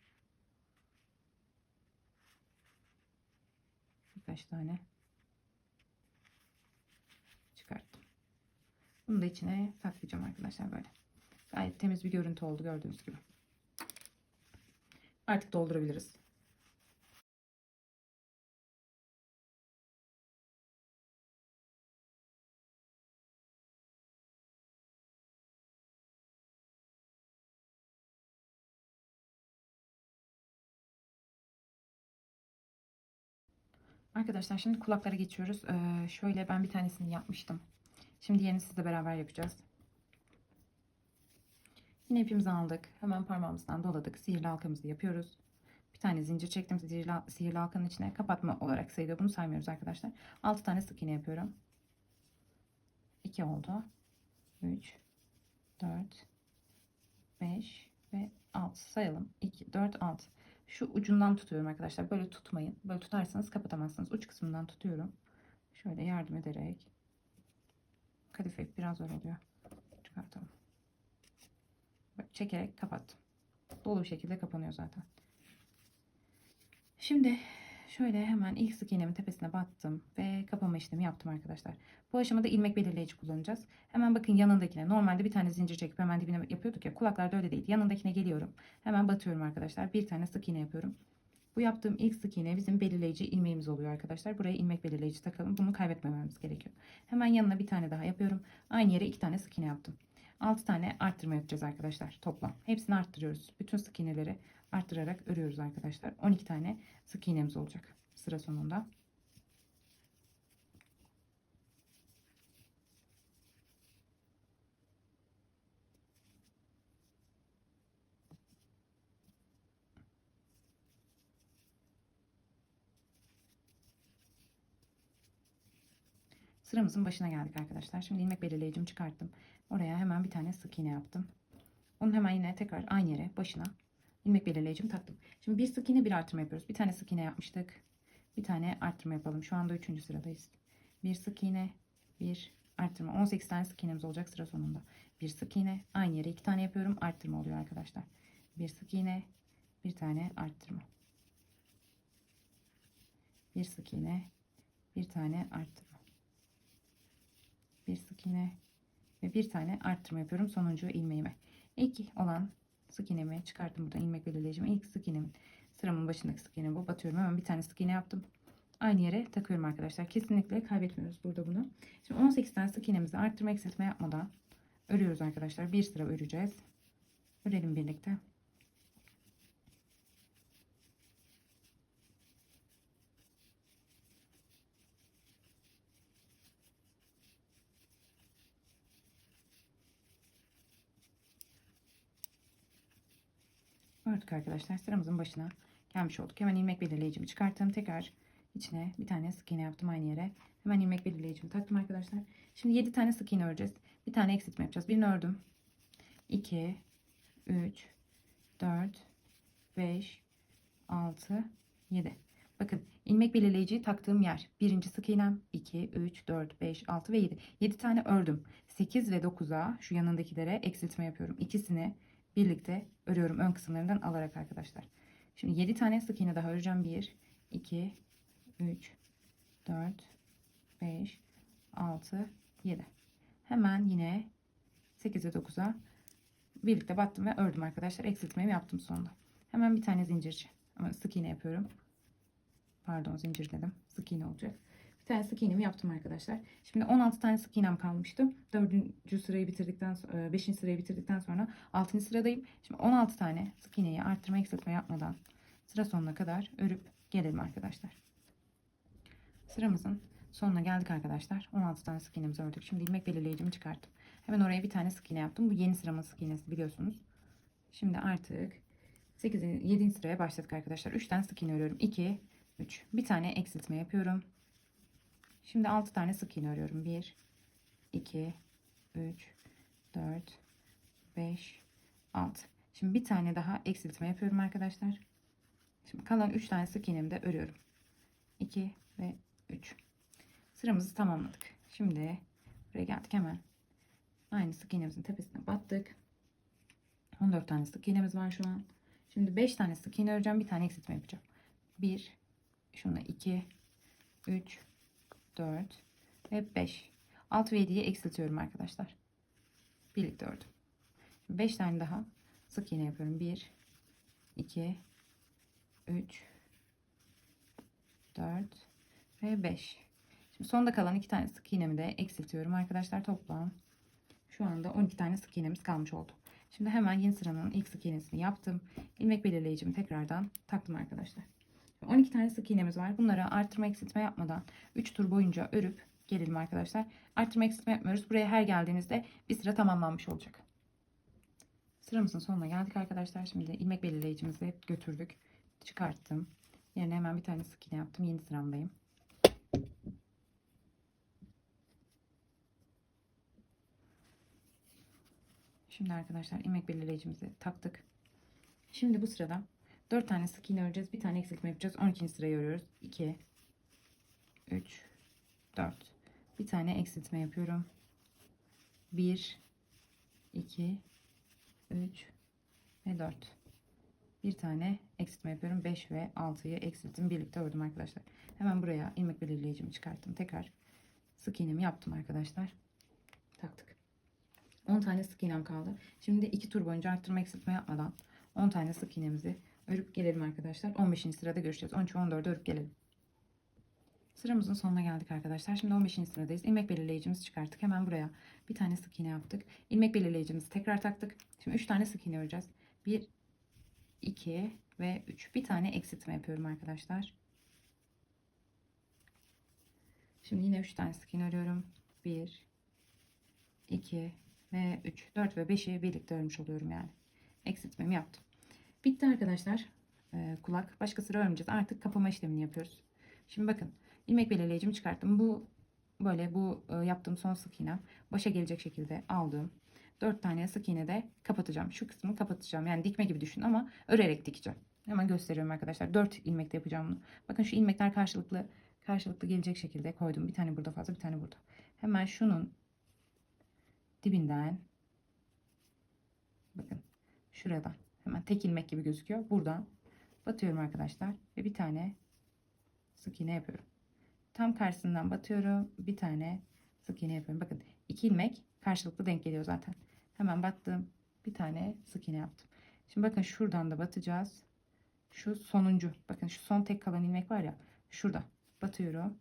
Birkaç tane çıkarttım. Bunu da içine saklayacağım arkadaşlar böyle. Gayet temiz bir görüntü oldu gördüğünüz gibi. Artık doldurabiliriz. Arkadaşlar şimdi kulaklara geçiyoruz. Şöyle ben bir tanesini yapmıştım. Şimdi diğerini sizle beraber yapacağız. Yine ipimizi aldık. Hemen parmağımızdan doladık. Sihirli halkamızı yapıyoruz. Bir tane zincir çektim. Sihirli halkanın içine kapatma olarak sayılıyor. Bunu saymıyoruz arkadaşlar. 6 tane sık iğne yapıyorum. 2 oldu. 3, 4, 5 ve 6 sayalım. 2, 4, 6. Şu ucundan tutuyorum arkadaşlar. Böyle tutmayın. Böyle tutarsanız kapatamazsınız. Uç kısmından tutuyorum. Şöyle yardım ederek. Kadife ip biraz zor oluyor. Çıkartalım. Böyle çekerek kapattım. Dolu bir şekilde kapanıyor zaten. Şimdi şöyle hemen ilk sık iğnemin tepesine battım ve kapama işlemi yaptım arkadaşlar. Bu aşamada ilmek belirleyici kullanacağız. Hemen bakın yanındakine, normalde bir tane zincir çekip hemen dibine yapıyorduk ya, kulaklarda öyle değil. Yanındakine geliyorum. Hemen batıyorum arkadaşlar. Bir tane sık iğne yapıyorum. Bu yaptığım ilk sık iğne bizim belirleyici ilmeğimiz oluyor arkadaşlar. Buraya ilmek belirleyici takalım. Bunu kaybetmememiz gerekiyor. Hemen yanına bir tane daha yapıyorum. Aynı yere 2 tane sık iğne yaptım. 6 tane arttırma yapacağız arkadaşlar toplam. Hepsini arttırıyoruz. Bütün sık iğneleri arttırarak örüyoruz arkadaşlar. 12 tane sık iğnemiz olacak sıra sonunda. Sıramızın başına geldik arkadaşlar. Şimdi ilmek belirleyicimi çıkarttım. Oraya hemen bir tane sık iğne yaptım. Onu hemen yine tekrar aynı yere başına ilmek belirleyicimi taktım. Şimdi bir sık iğne bir artırma yapıyoruz. Bir tane sık iğne yapmıştık. Bir tane artırma yapalım. Şu anda 3. sıradayız. Bir sık iğne, bir artırma. 18 tane sık iğnemiz olacak sıra sonunda. Bir sık iğne, aynı yere 2 tane yapıyorum. Arttırma oluyor arkadaşlar. Bir sık iğne, bir tane arttırma. Bir sık iğne, bir tane arttırma. bir sık iğne ve bir tane arttırma yapıyorum sonuncu ilmeğime. İlk olan sık iğnemi çıkarttım, buradan ilmek belirleyeceğim. İlk sık iğnemin, sıramın başındaki sık iğne bu. Batıyorum, hemen bir tane sık iğne yaptım. Aynı yere takıyorum arkadaşlar. Kesinlikle kaybetmiyoruz burada bunu. Şimdi 18 tane sık iğnemizi arttırma eksiltme yapmadan örüyoruz arkadaşlar. Bir sıra öreceğiz. Örelim birlikte. Ördük arkadaşlar. Sıramızın başına gelmiş olduk. Hemen ilmek belirleyicimi çıkarttım. Tekrar içine bir tane sık iğne yaptım aynı yere. Hemen ilmek belirleyicimi taktım arkadaşlar. Şimdi 7 tane sık iğne öreceğiz. Bir tane eksiltme yapacağız. Birini ördüm. 2, 3, 4, 5, 6, 7. Bakın ilmek belirleyiciyi taktığım yer. Birinci sık iğnem 2, 3, 4, 5, 6 ve 7. 7 tane ördüm. 8 ve 9'a şu yanındakilere eksiltme yapıyorum. İkisini birlikte örüyorum ön kısımlarından alarak arkadaşlar. Şimdi 7 tane sık iğne daha öreceğim. 1, 2, 3, 4, 5, 6, 7. Hemen yine 8 ve 9'a birlikte battım ve ördüm arkadaşlar. Eksiltmemi yaptım sonunda. Hemen bir tane zincirci ama sık iğne yapıyorum. Pardon, zincir dedim. Sık iğne olacak. Bir tane sık iğnemi yaptım arkadaşlar. Şimdi 16 tane sık iğnem kalmıştı. 4. sırayı bitirdikten sonra 5. sırayı bitirdikten sonra 6. sıradayım. Şimdi 16 tane sık iğneyi arttırma eksiltme yapmadan sıra sonuna kadar örüp gelelim arkadaşlar. Sıramızın sonuna geldik arkadaşlar. 16 tane sık iğnemizi ördük. Şimdi ilmek belirleyicimi çıkarttım. Hemen oraya bir tane sık iğne yaptım. Bu yeni sıramın sık iğnesi, biliyorsunuz. Şimdi artık 8. 7. sıraya başladık arkadaşlar. 3 tane sık iğne örüyorum. 2, 3. Bir tane eksiltme yapıyorum. Şimdi 6 tane sık iğne örüyorum. 1, 2, 3, 4, 5, 6. Şimdi bir tane daha eksiltme yapıyorum arkadaşlar. Şimdi kalan 3 tane sık iğnemi de örüyorum. 2 ve 3. Sıramızı tamamladık. Şimdi buraya geldik, hemen aynı sık iğnemizin tepesine battık. 14 tane sık iğnemiz var şu an. Şimdi 5 tane sık iğne öreceğim. Bir tane eksiltme yapacağım. 1, şuna 2, 3, 4 ve 5. 6 ve 7'yi eksiltiyorum arkadaşlar. Birlikte ördüm. 5 tane daha sık iğne yapıyorum. 1, 2, 3, 4 ve 5. Şimdi sonda kalan 2 tane sık iğnemi de eksiltiyorum arkadaşlar. Toplam şu anda 12 tane sık iğnemiz kalmış oldu. Şimdi hemen yeni sıranın ilk sık iğnesini yaptım. İlmek belirleyicimi tekrardan taktım arkadaşlar. 12 tane sık iğnemiz var. Bunları artırma eksiltme yapmadan 3 tur boyunca örüp gelelim arkadaşlar. Artırma eksiltme yapmıyoruz. Buraya her geldiğinizde bir sıra tamamlanmış olacak. Sıramızın sonuna geldik arkadaşlar. Şimdi ilmek belirleyicimizi götürdük. Çıkarttım. Yerine hemen bir tane sık iğne yaptım. Yeni sıramdayım. Şimdi arkadaşlar ilmek belirleyicimizi taktık. Şimdi bu sırada 4 tane sık iğne öreceğiz. Bir tane eksiltme yapacağız. 12. sırayı örüyoruz. 2, 3, 4. Bir tane eksiltme yapıyorum. 1, 2, 3 ve 4. Bir tane eksiltme yapıyorum. 5 ve 6'yı eksilttim. Birlikte ördüm arkadaşlar. Hemen buraya ilmek belirleyicimi çıkarttım. Tekrar sık iğnemi yaptım arkadaşlar. Taktık. 10 tane sık iğnem kaldı. Şimdi 2 tur boyunca arttırma eksiltme yapmadan 10 tane sık iğnemizi örüp gelelim arkadaşlar. 15. sırada görüşeceğiz. 13 ve 14'ü örüp gelelim. Sıramızın sonuna geldik arkadaşlar. Şimdi 15. sıradayız. İlmek belirleyicimizi çıkarttık. Hemen buraya bir tane sık iğne yaptık. İlmek belirleyicimizi tekrar taktık. Şimdi 3 tane sık iğne öreceğiz. 1, 2 ve 3. Bir tane eksiltme yapıyorum arkadaşlar. Şimdi yine 3 tane sık iğne örüyorum. 1, 2 ve 3. 4 ve 5'i birlikte örmüş oluyorum yani. Eksiltmemi yaptım. Bitti arkadaşlar. Kulak. Başka sıra örmeyeceğiz. Artık kapama işlemini yapıyoruz. Şimdi bakın. İlmek belirleyicimi çıkarttım. Bu böyle yaptığım son sık iğnem. Başa gelecek şekilde aldım. 4 tane sık iğne de kapatacağım. Şu kısmı kapatacağım. Yani dikme gibi düşün ama örerek dikeceğim. Hemen gösteriyorum arkadaşlar. 4 ilmekte yapacağım bunu. Bakın şu ilmekler karşılıklı gelecek şekilde koydum. Bir tane burada fazla, bir tane burada. Hemen şunun dibinden, bakın şuradan, hemen tek ilmek gibi gözüküyor. Buradan batıyorum arkadaşlar ve bir tane sık iğne yapıyorum. Tam karşısından batıyorum, bir tane sık iğne yapıyorum. Bakın 2 ilmek karşılıklı denk geliyor zaten. Hemen battım. Bir tane sık iğne yaptım. Şimdi bakın şuradan da batacağız. Şu sonuncu. Bakın şu son tek kalan ilmek var ya. Şurada. Batıyorum.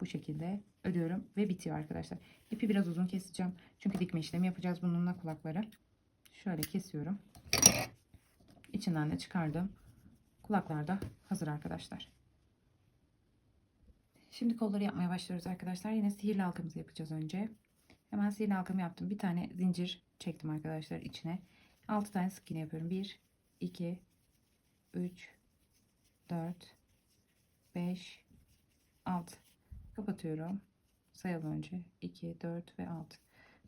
Bu şekilde örüyorum ve bitiyor arkadaşlar. İpi biraz uzun keseceğim. Çünkü dikme işlemi yapacağız bununla kulakları. Şöyle kesiyorum. İçinden de çıkardım. Kulaklar da hazır arkadaşlar. Şimdi kolları yapmaya başlıyoruz arkadaşlar. Yine sihirli halkamızı yapacağız önce. Hemen sihirli halkamı yaptım. Bir tane zincir çektim arkadaşlar içine. 6 tane sık iğne yapıyorum. 1, 2, 3, 4, 5, 6. Kapatıyorum. Sayalım önce. 2, 4 ve 6.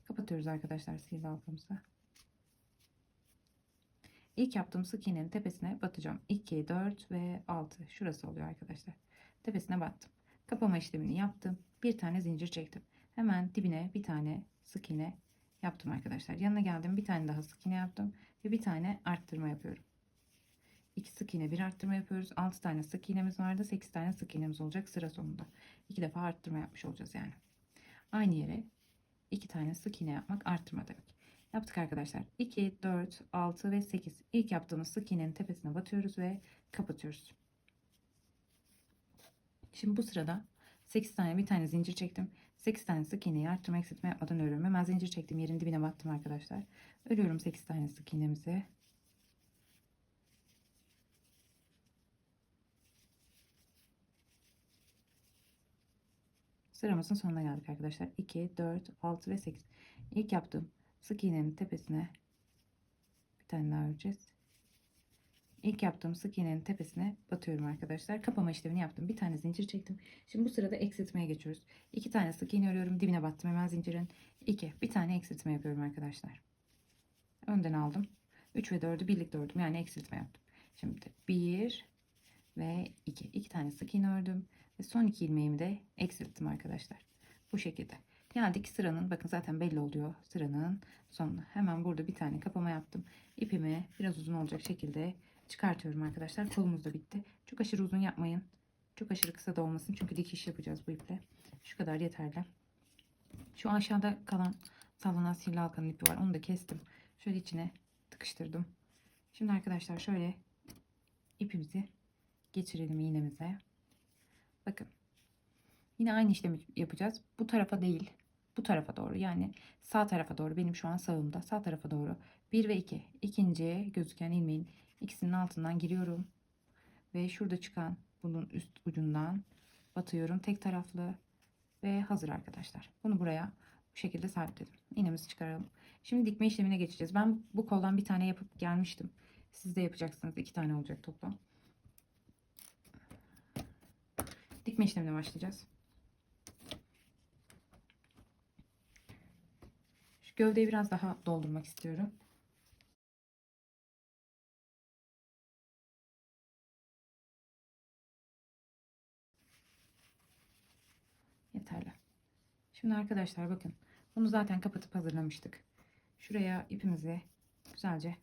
Kapatıyoruz arkadaşlar sihirli halkamızı. İlk yaptığım sık iğnenin tepesine batacağım. 2, 4 ve 6. Şurası oluyor arkadaşlar. Tepesine battım. Kapama işlemini yaptım. Bir tane zincir çektim. Hemen dibine bir tane sık iğne yaptım arkadaşlar. Yanına geldim. Bir tane daha sık iğne yaptım. Ve bir tane arttırma yapıyorum. 2 sık iğne, bir arttırma yapıyoruz. 6 tane sık iğnemiz vardı. 8 tane sık iğnemiz olacak sıra sonunda. 2 defa arttırma yapmış olacağız yani. Aynı yere 2 tane sık iğne yapmak arttırma demek. Yaptık arkadaşlar. 2, 4, 6 ve 8. İlk yaptığımız sık iğnenin tepesine batıyoruz ve kapatıyoruz. Şimdi bu sırada 8 tane bir tane zincir çektim. 8 tane sık iğneyi arttırma eksiltme yapmadan örüyorum. Hemen zincir çektim. Yerin dibine battım arkadaşlar. Örüyorum 8 tane sık iğnemizi. Sıramızın sonuna geldik arkadaşlar. 2, 4, 6 ve 8. İlk yaptığım sık iğnenin tepesine bir tane daha öreceğiz. İlk yaptığım sık iğnenin tepesine batıyorum arkadaşlar. Kapama işlemini yaptım. Bir tane zincir çektim. Şimdi bu sırada eksiltmeye geçiyoruz. 2 tane sık iğne örüyorum. Dibine battım hemen zincirin. 2. Bir tane eksiltme yapıyorum arkadaşlar. Önden aldım. 3 ve 4'ü birlikte ördüm. Yani eksiltme yaptım. Şimdi 1 ve 2. 2 tane sık iğne ördüm. Ve son 2 ilmeğimi de eksilttim arkadaşlar. Bu şekilde. Geldik sıranın, bakın zaten belli oluyor sıranın sonuna. Hemen burada bir tane kapama yaptım. İpimi biraz uzun olacak şekilde çıkartıyorum arkadaşlar. Kolumuz da bitti. Çok aşırı uzun yapmayın. Çok aşırı kısa da olmasın. Çünkü dikiş yapacağız bu iple. Şu kadar yeterli. Şu aşağıda kalan sallanan sihirli halkanın ipi var. Onu da kestim. Şöyle içine tıkıştırdım. Şimdi arkadaşlar şöyle ipimizi geçirelim iğnemize. Bakın. Yine aynı işlemi yapacağız. Bu tarafa değil. Bu tarafa doğru. Yani sağ tarafa doğru. Benim şu an sağımda. Sağ tarafa doğru. 1 ve 2. İkinci gözüken ilmeğin ikisinin altından giriyorum. Ve şurada çıkan bunun üst ucundan batıyorum. Tek taraflı. Ve hazır arkadaşlar. Bunu buraya bu şekilde sabitledim. İğnemizi çıkaralım. Şimdi dikme işlemine geçeceğiz. Ben bu koldan bir tane yapıp gelmiştim. Siz de yapacaksınız. 2 tane olacak toplam. Dikme işlemine başlayacağız. Şu gövdeyi biraz daha doldurmak istiyorum. Yeterli. Şimdi arkadaşlar bakın. Bunu zaten kapatıp hazırlamıştık. Şuraya ipimizi güzelce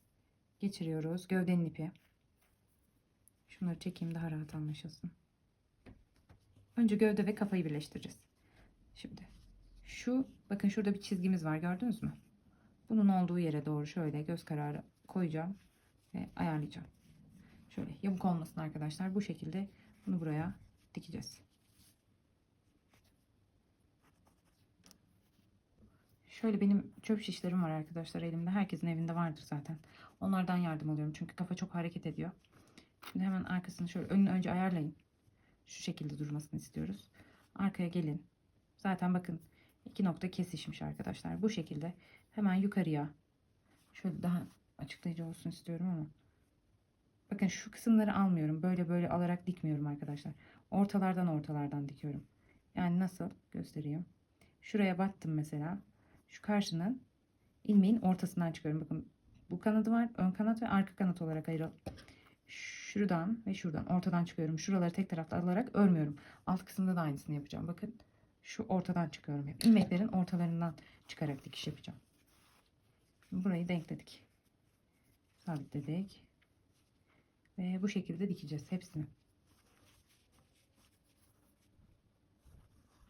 geçiriyoruz. Gövdenin ipi. Şunları çekeyim daha rahat anlaşılsın. Önce gövde ve kafayı birleştireceğiz. Şimdi şu bakın şurada bir çizgimiz var, gördünüz mü? Bunun olduğu yere doğru şöyle göz kararı koyacağım ve ayarlayacağım. Şöyle yamuk olmasın arkadaşlar. Bu şekilde bunu buraya dikeceğiz. Şöyle benim çöp şişlerim var arkadaşlar elimde. Herkesin evinde vardır zaten. Onlardan yardım alıyorum. Çünkü kafa çok hareket ediyor. Şimdi hemen arkasını şöyle önünü önce ayarlayın. Şu şekilde durmasını istiyoruz. Arkaya gelin. Zaten bakın 2 nokta kesişmiş arkadaşlar. Bu şekilde hemen yukarıya şöyle daha açıklayıcı olsun istiyorum ama bakın şu kısımları almıyorum. Böyle böyle alarak dikmiyorum arkadaşlar. Ortalardan dikiyorum. Yani nasıl göstereyim. Şuraya battım mesela. Şu karşının ilmeğin ortasından çıkıyorum. Bakın bu kanadı var. Ön kanat ve arka kanat olarak ayıralım. Şuradan ve şuradan ortadan çıkıyorum. Şuraları tek tarafta alarak örmüyorum. Alt kısımda da aynısını yapacağım. Bakın şu ortadan çıkıyorum hep. İlmeklerin ortalarından çıkarak dikiş yapacağım. Burayı denkledik. Sabitledik. Ve bu şekilde dikeceğiz hepsini.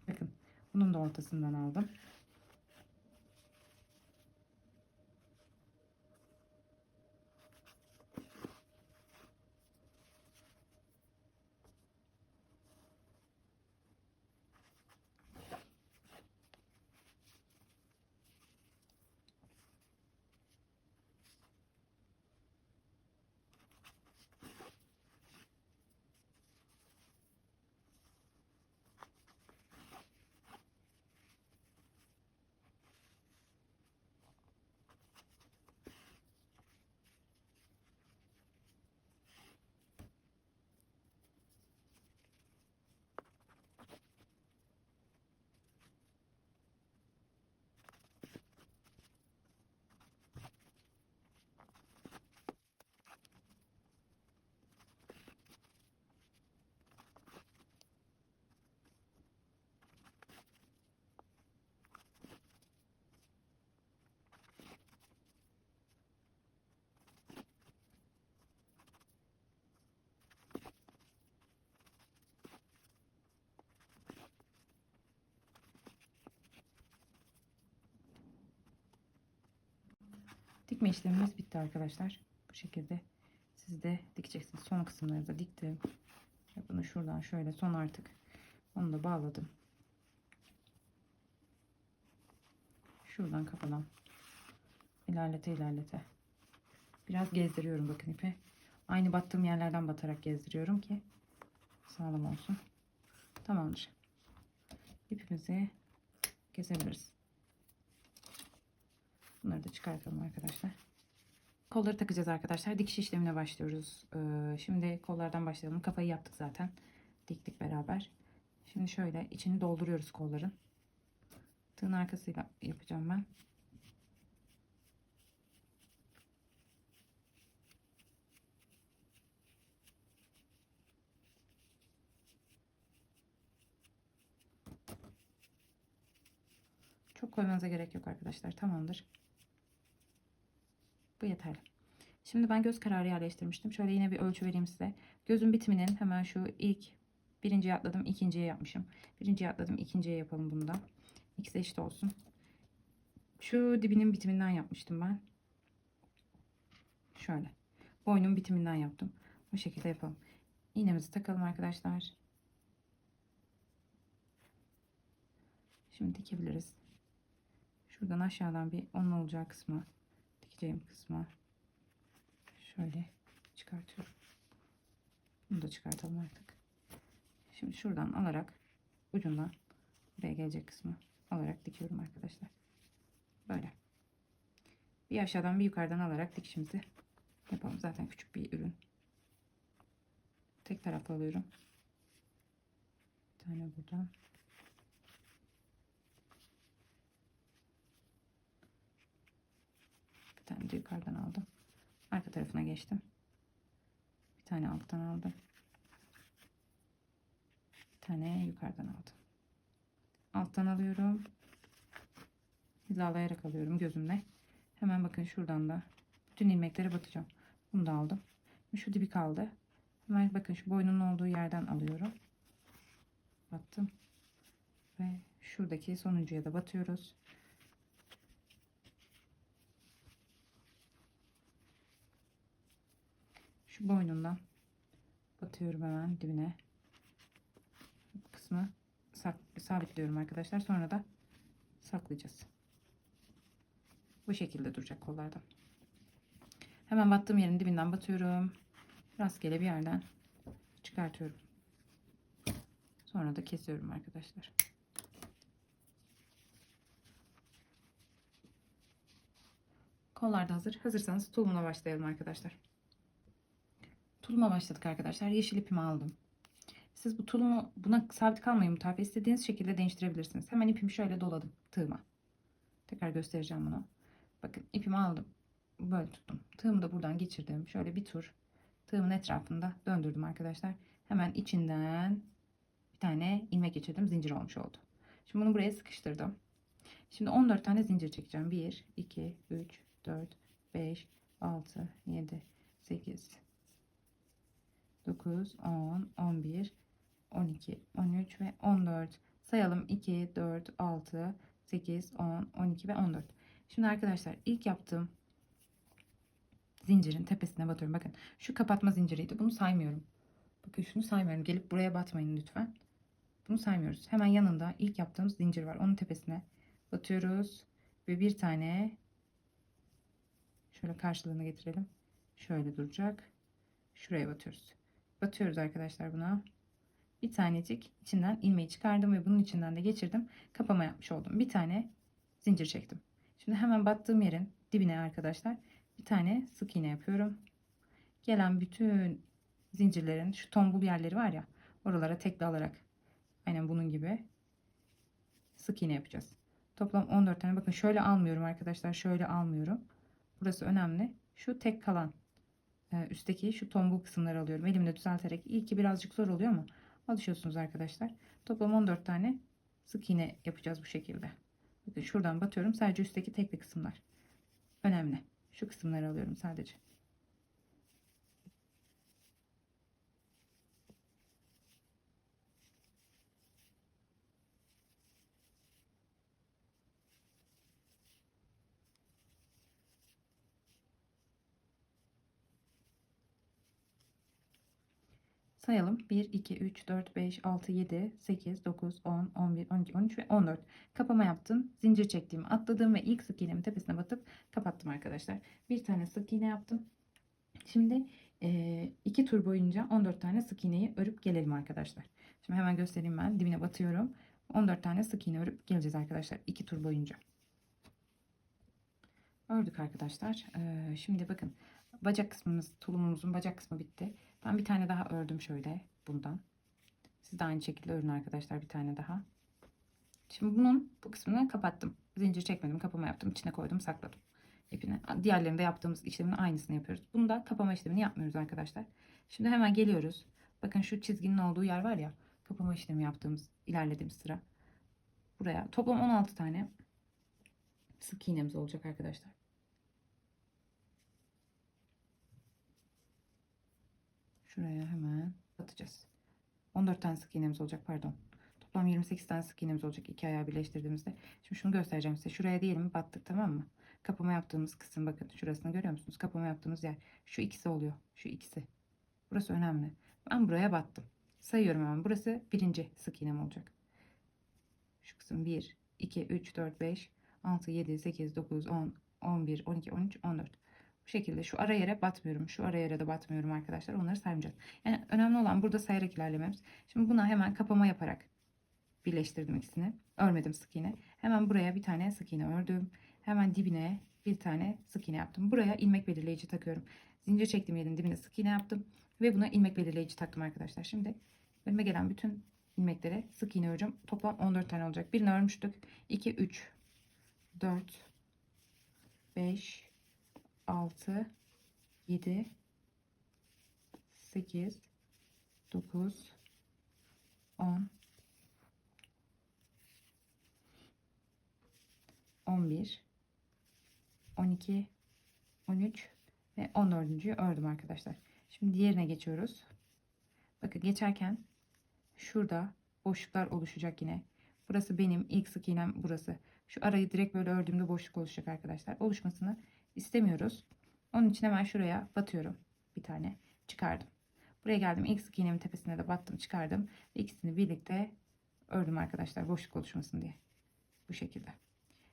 Bakın bunun da ortasından aldım. Dikme işlemimiz bitti arkadaşlar. Bu şekilde siz de dikeceksiniz. Son kısımları da diktim. Bunu şuradan şöyle son artık. Onu da bağladım. Şuradan kafadan ilerlete ilerlete. Biraz gezdiriyorum bakın ipi. Aynı battığım yerlerden batarak gezdiriyorum ki sağlam olsun. Tamamdır. İpimizi kesebiliriz. Bunları da çıkartalım arkadaşlar. Kolları takacağız arkadaşlar. Dikiş işlemine başlıyoruz. Şimdi kollardan başlayalım. Kafayı yaptık zaten. Diktik beraber. Şimdi şöyle içini dolduruyoruz kolların. Tığın arkasıyla yapacağım ben. Çok koymanıza gerek yok arkadaşlar. Tamamdır. Bu yeterli. Şimdi ben göz kararı yerleştirmiştim. Şöyle yine bir ölçü vereyim size. Gözün bitiminin hemen şu birinciye atladım, ikinciye yapmışım. Birinciye atladım, ikinciye yapalım bunu da. İkisi eşit olsun. Şu dibinin bitiminden yapmıştım ben. Şöyle. Boynun bitiminden yaptım. Bu şekilde yapalım. İğnemizi takalım arkadaşlar. Şimdi dikebiliriz. Şuradan aşağıdan bir onun olacağı kısmı, dikeceğim kısmı şöyle çıkartıyorum. Bunu da çıkartalım artık. Şimdi şuradan alarak ucundan buraya gelecek kısmı alarak dikiyorum arkadaşlar. Böyle. Bir aşağıdan bir yukarıdan alarak dikişimizi yapalım. Zaten küçük bir ürün. Tek taraflı alıyorum. Bir tane buradan. Bir tane de yukarıdan aldım. Arka tarafına geçtim. Bir tane alttan aldım. Bir tane yukarıdan aldım. Alttan alıyorum. Hizalayarak alıyorum gözümle. Hemen bakın şuradan da bütün ilmeklere batacağım. Bunu da aldım. Şu dibi kaldı. Hemen bakın şu boynunun olduğu yerden alıyorum. Battım. Ve şuradaki sonuncuya da batıyoruz. Şu boynundan batıyorum hemen dibine. Bu kısmı sabitliyorum arkadaşlar. Sonra da saklayacağız. Bu şekilde duracak kollardan. Hemen battığım yerin dibinden batıyorum. Rastgele bir yerden çıkartıyorum. Sonra da kesiyorum arkadaşlar. Kollar da hazır. Hazırsanız tulumuna başlayalım arkadaşlar. Tuluma başladık arkadaşlar. Yeşil ipimi aldım. Siz bu tulumu buna sabit kalmayın bu tarafa. İstediğiniz şekilde değiştirebilirsiniz. Hemen ipimi şöyle doladım tığıma. Tekrar göstereceğim bunu. Bakın ipimi aldım. Böyle tuttum. Tığımı da buradan geçirdim. Şöyle bir tur tığımın etrafında döndürdüm arkadaşlar. Hemen içinden bir tane ilmek geçirdim. Zincir olmuş oldu. Şimdi bunu buraya sıkıştırdım. Şimdi 14 tane zincir çekeceğim. 1, 2, 3, 4, 5, 6, 7, 8, 9, 10, 11, 12, 13 ve 14. Sayalım. 2, 4, 6, 8, 10, 12 ve 14. Şimdi arkadaşlar ilk yaptığım zincirin tepesine batıyorum. Bakın şu kapatma zinciriydi. Bunu saymıyorum. Bakın şunu saymıyorum. Gelip buraya batmayın lütfen. Bunu saymıyoruz. Hemen yanında ilk yaptığımız zincir var. Onun tepesine batıyoruz. Ve bir tane şöyle karşılığını getirelim. Şöyle duracak. Şuraya batıyoruz. Batıyoruz arkadaşlar buna. Bir tanecik içinden ilmeği çıkardım ve bunun içinden de geçirdim. Kapama yapmış oldum. Bir tane zincir çektim. Şimdi hemen battığım yerin dibine arkadaşlar bir tane sık iğne yapıyorum. Gelen bütün zincirlerin şu tombul yerleri var ya, oralara tekli alarak aynen bunun gibi sık iğne yapacağız. Toplam 14 tane. Bakın şöyle almıyorum arkadaşlar. Şöyle almıyorum. Burası önemli. Şu tek kalan üstteki şu tombul kısımları alıyorum. Elimle düzelterek. İyi ki birazcık zor oluyor ama alışıyorsunuz arkadaşlar. Toplam 14 tane sık iğne yapacağız bu şekilde. Bakın şuradan batıyorum. Sadece üstteki tekli kısımlar önemli. Şu kısımları alıyorum sadece. Sayalım. 1, 2, 3, 4, 5, 6, 7, 8, 9, 10, 11, 12, 13 ve 14. Kapama yaptım. Zincir çektiğimi atladım ve ilk sık iğnemin tepesine batıp kapattım arkadaşlar. Bir tane sık iğne yaptım. Şimdi 2 tur boyunca 14 tane sık iğneyi örüp gelelim arkadaşlar. Şimdi hemen göstereyim, ben dibine batıyorum. 14 tane sık iğne örüp geleceğiz arkadaşlar 2 tur boyunca. Ördük arkadaşlar. Şimdi bakın, bacak kısmımız, tulumumuzun bacak kısmı bitti. Ben bir tane daha ördüm şöyle bundan. Siz de aynı şekilde örün arkadaşlar, bir tane daha. Şimdi bunun bu kısmını kapattım. Zincir çekmedim, kapama yaptım, içine koydum, sakladım ipini. Diğerlerinde yaptığımız işlemin aynısını yapıyoruz. Bunda kapama işlemini yapmıyoruz arkadaşlar. Şimdi hemen geliyoruz. Bakın şu çizginin olduğu yer var ya, kapama işlemi yaptığımız, ilerlediğimiz sıra. Buraya toplam 16 tane sık iğnemiz olacak arkadaşlar. Şuraya hemen batacağız. 14 tane sık iğnemiz olacak, pardon. Toplam 28 tane sık iğnemiz olacak iki ayağı birleştirdiğimizde. Şimdi şunu göstereceğim size. Şuraya diyelim battık, tamam mı? Kapama yaptığımız kısım, bakın şurasını görüyor musunuz? Kapama yaptığımız yer. Şu ikisi oluyor. Şu ikisi. Burası önemli. Ben buraya battım. Sayıyorum hemen. Burası birinci sık iğnem olacak. Şu kısım 1, 2, 3, 4, 5, 6, 7, 8, 9, 10, 11, 12, 13, 14. Bu şekilde şu ara yere batmıyorum. Şu ara yere de batmıyorum arkadaşlar. Onları saymayacağız. Yani önemli olan burada sayarak ilerlememiz. Şimdi buna hemen kapama yaparak birleştirdim ikisini. Örmedim sık iğne. Hemen buraya bir tane sık iğne ördüm. Hemen dibine bir tane sık iğne yaptım. Buraya ilmek belirleyici takıyorum. Zincir çektiğim yerin dibine sık iğne yaptım. Ve buna ilmek belirleyici taktım arkadaşlar. Şimdi önüme gelen bütün ilmeklere sık iğne öreceğim. Toplam 14 tane olacak. Birini örmüştük. 2, 3, 4, 5, 6, 7, 8, 9, 10, 11, 12, 13 ve 14.'yü ördüm arkadaşlar. Şimdi diğerine geçiyoruz. Bakın geçerken şurada boşluklar oluşacak yine. Burası benim ilk sık iğnem, burası. Şu arayı direkt böyle ördüğümde boşluk oluşacak arkadaşlar. Oluşmasını istemiyoruz. Onun için hemen şuraya batıyorum. Bir tane çıkardım. Buraya geldim. İlk sık iğnemin tepesine de battım, çıkardım. Ve ikisini birlikte ördüm arkadaşlar, boşluk oluşmasın diye. Bu şekilde.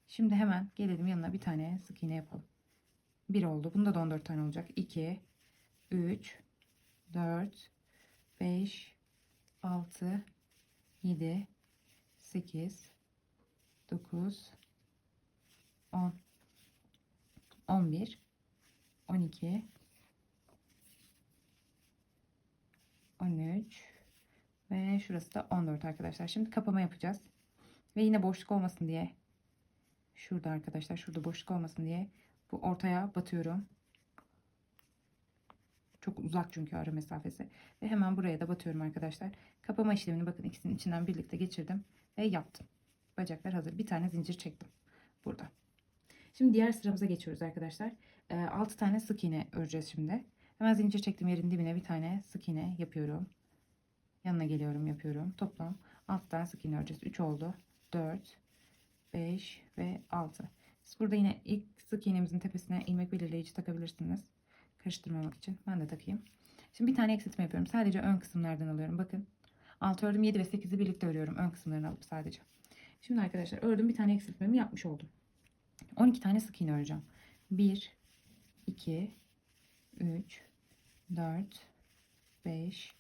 Şimdi hemen gelelim yanına, bir tane sık iğne yapalım. 1 oldu. Bunda da 14 tane olacak. 2, 3, 4, 5, 6, 7, 8, 9, 10, 11, 12, 13 ve şurası da 14 arkadaşlar. Şimdi kapama yapacağız. Ve yine boşluk olmasın diye, şurada arkadaşlar, şurada boşluk olmasın diye bu ortaya batıyorum. Çok uzak çünkü ara mesafesi. Ve hemen buraya da batıyorum arkadaşlar. Kapama işlemini bakın ikisinin içinden birlikte geçirdim ve yaptım. Bacaklar hazır. Bir tane zincir çektim burada. Şimdi diğer sıramıza geçiyoruz arkadaşlar. 6 tane sık iğne öreceğiz şimdi. Hemen zincir çektiğim yerin dibine bir tane sık iğne yapıyorum. Yanına geliyorum, yapıyorum. Toplam 6 tane sık iğne öreceğiz. 3 oldu. 4, 5 ve 6. Siz burada yine ilk sık iğnemizin tepesine ilmek belirleyici takabilirsiniz. Karıştırmamak için. Ben de takayım. Şimdi bir tane eksiltme yapıyorum. Sadece ön kısımlardan alıyorum. Bakın. 6 ördüm. 7 ve 8'i birlikte örüyorum. Ön kısımlarını alıp sadece. Şimdi arkadaşlar ördüm. Bir tane eksiltmemi yapmış oldum. 12 tane sık iğne öreceğim. 1, 2, 3, 4, 5,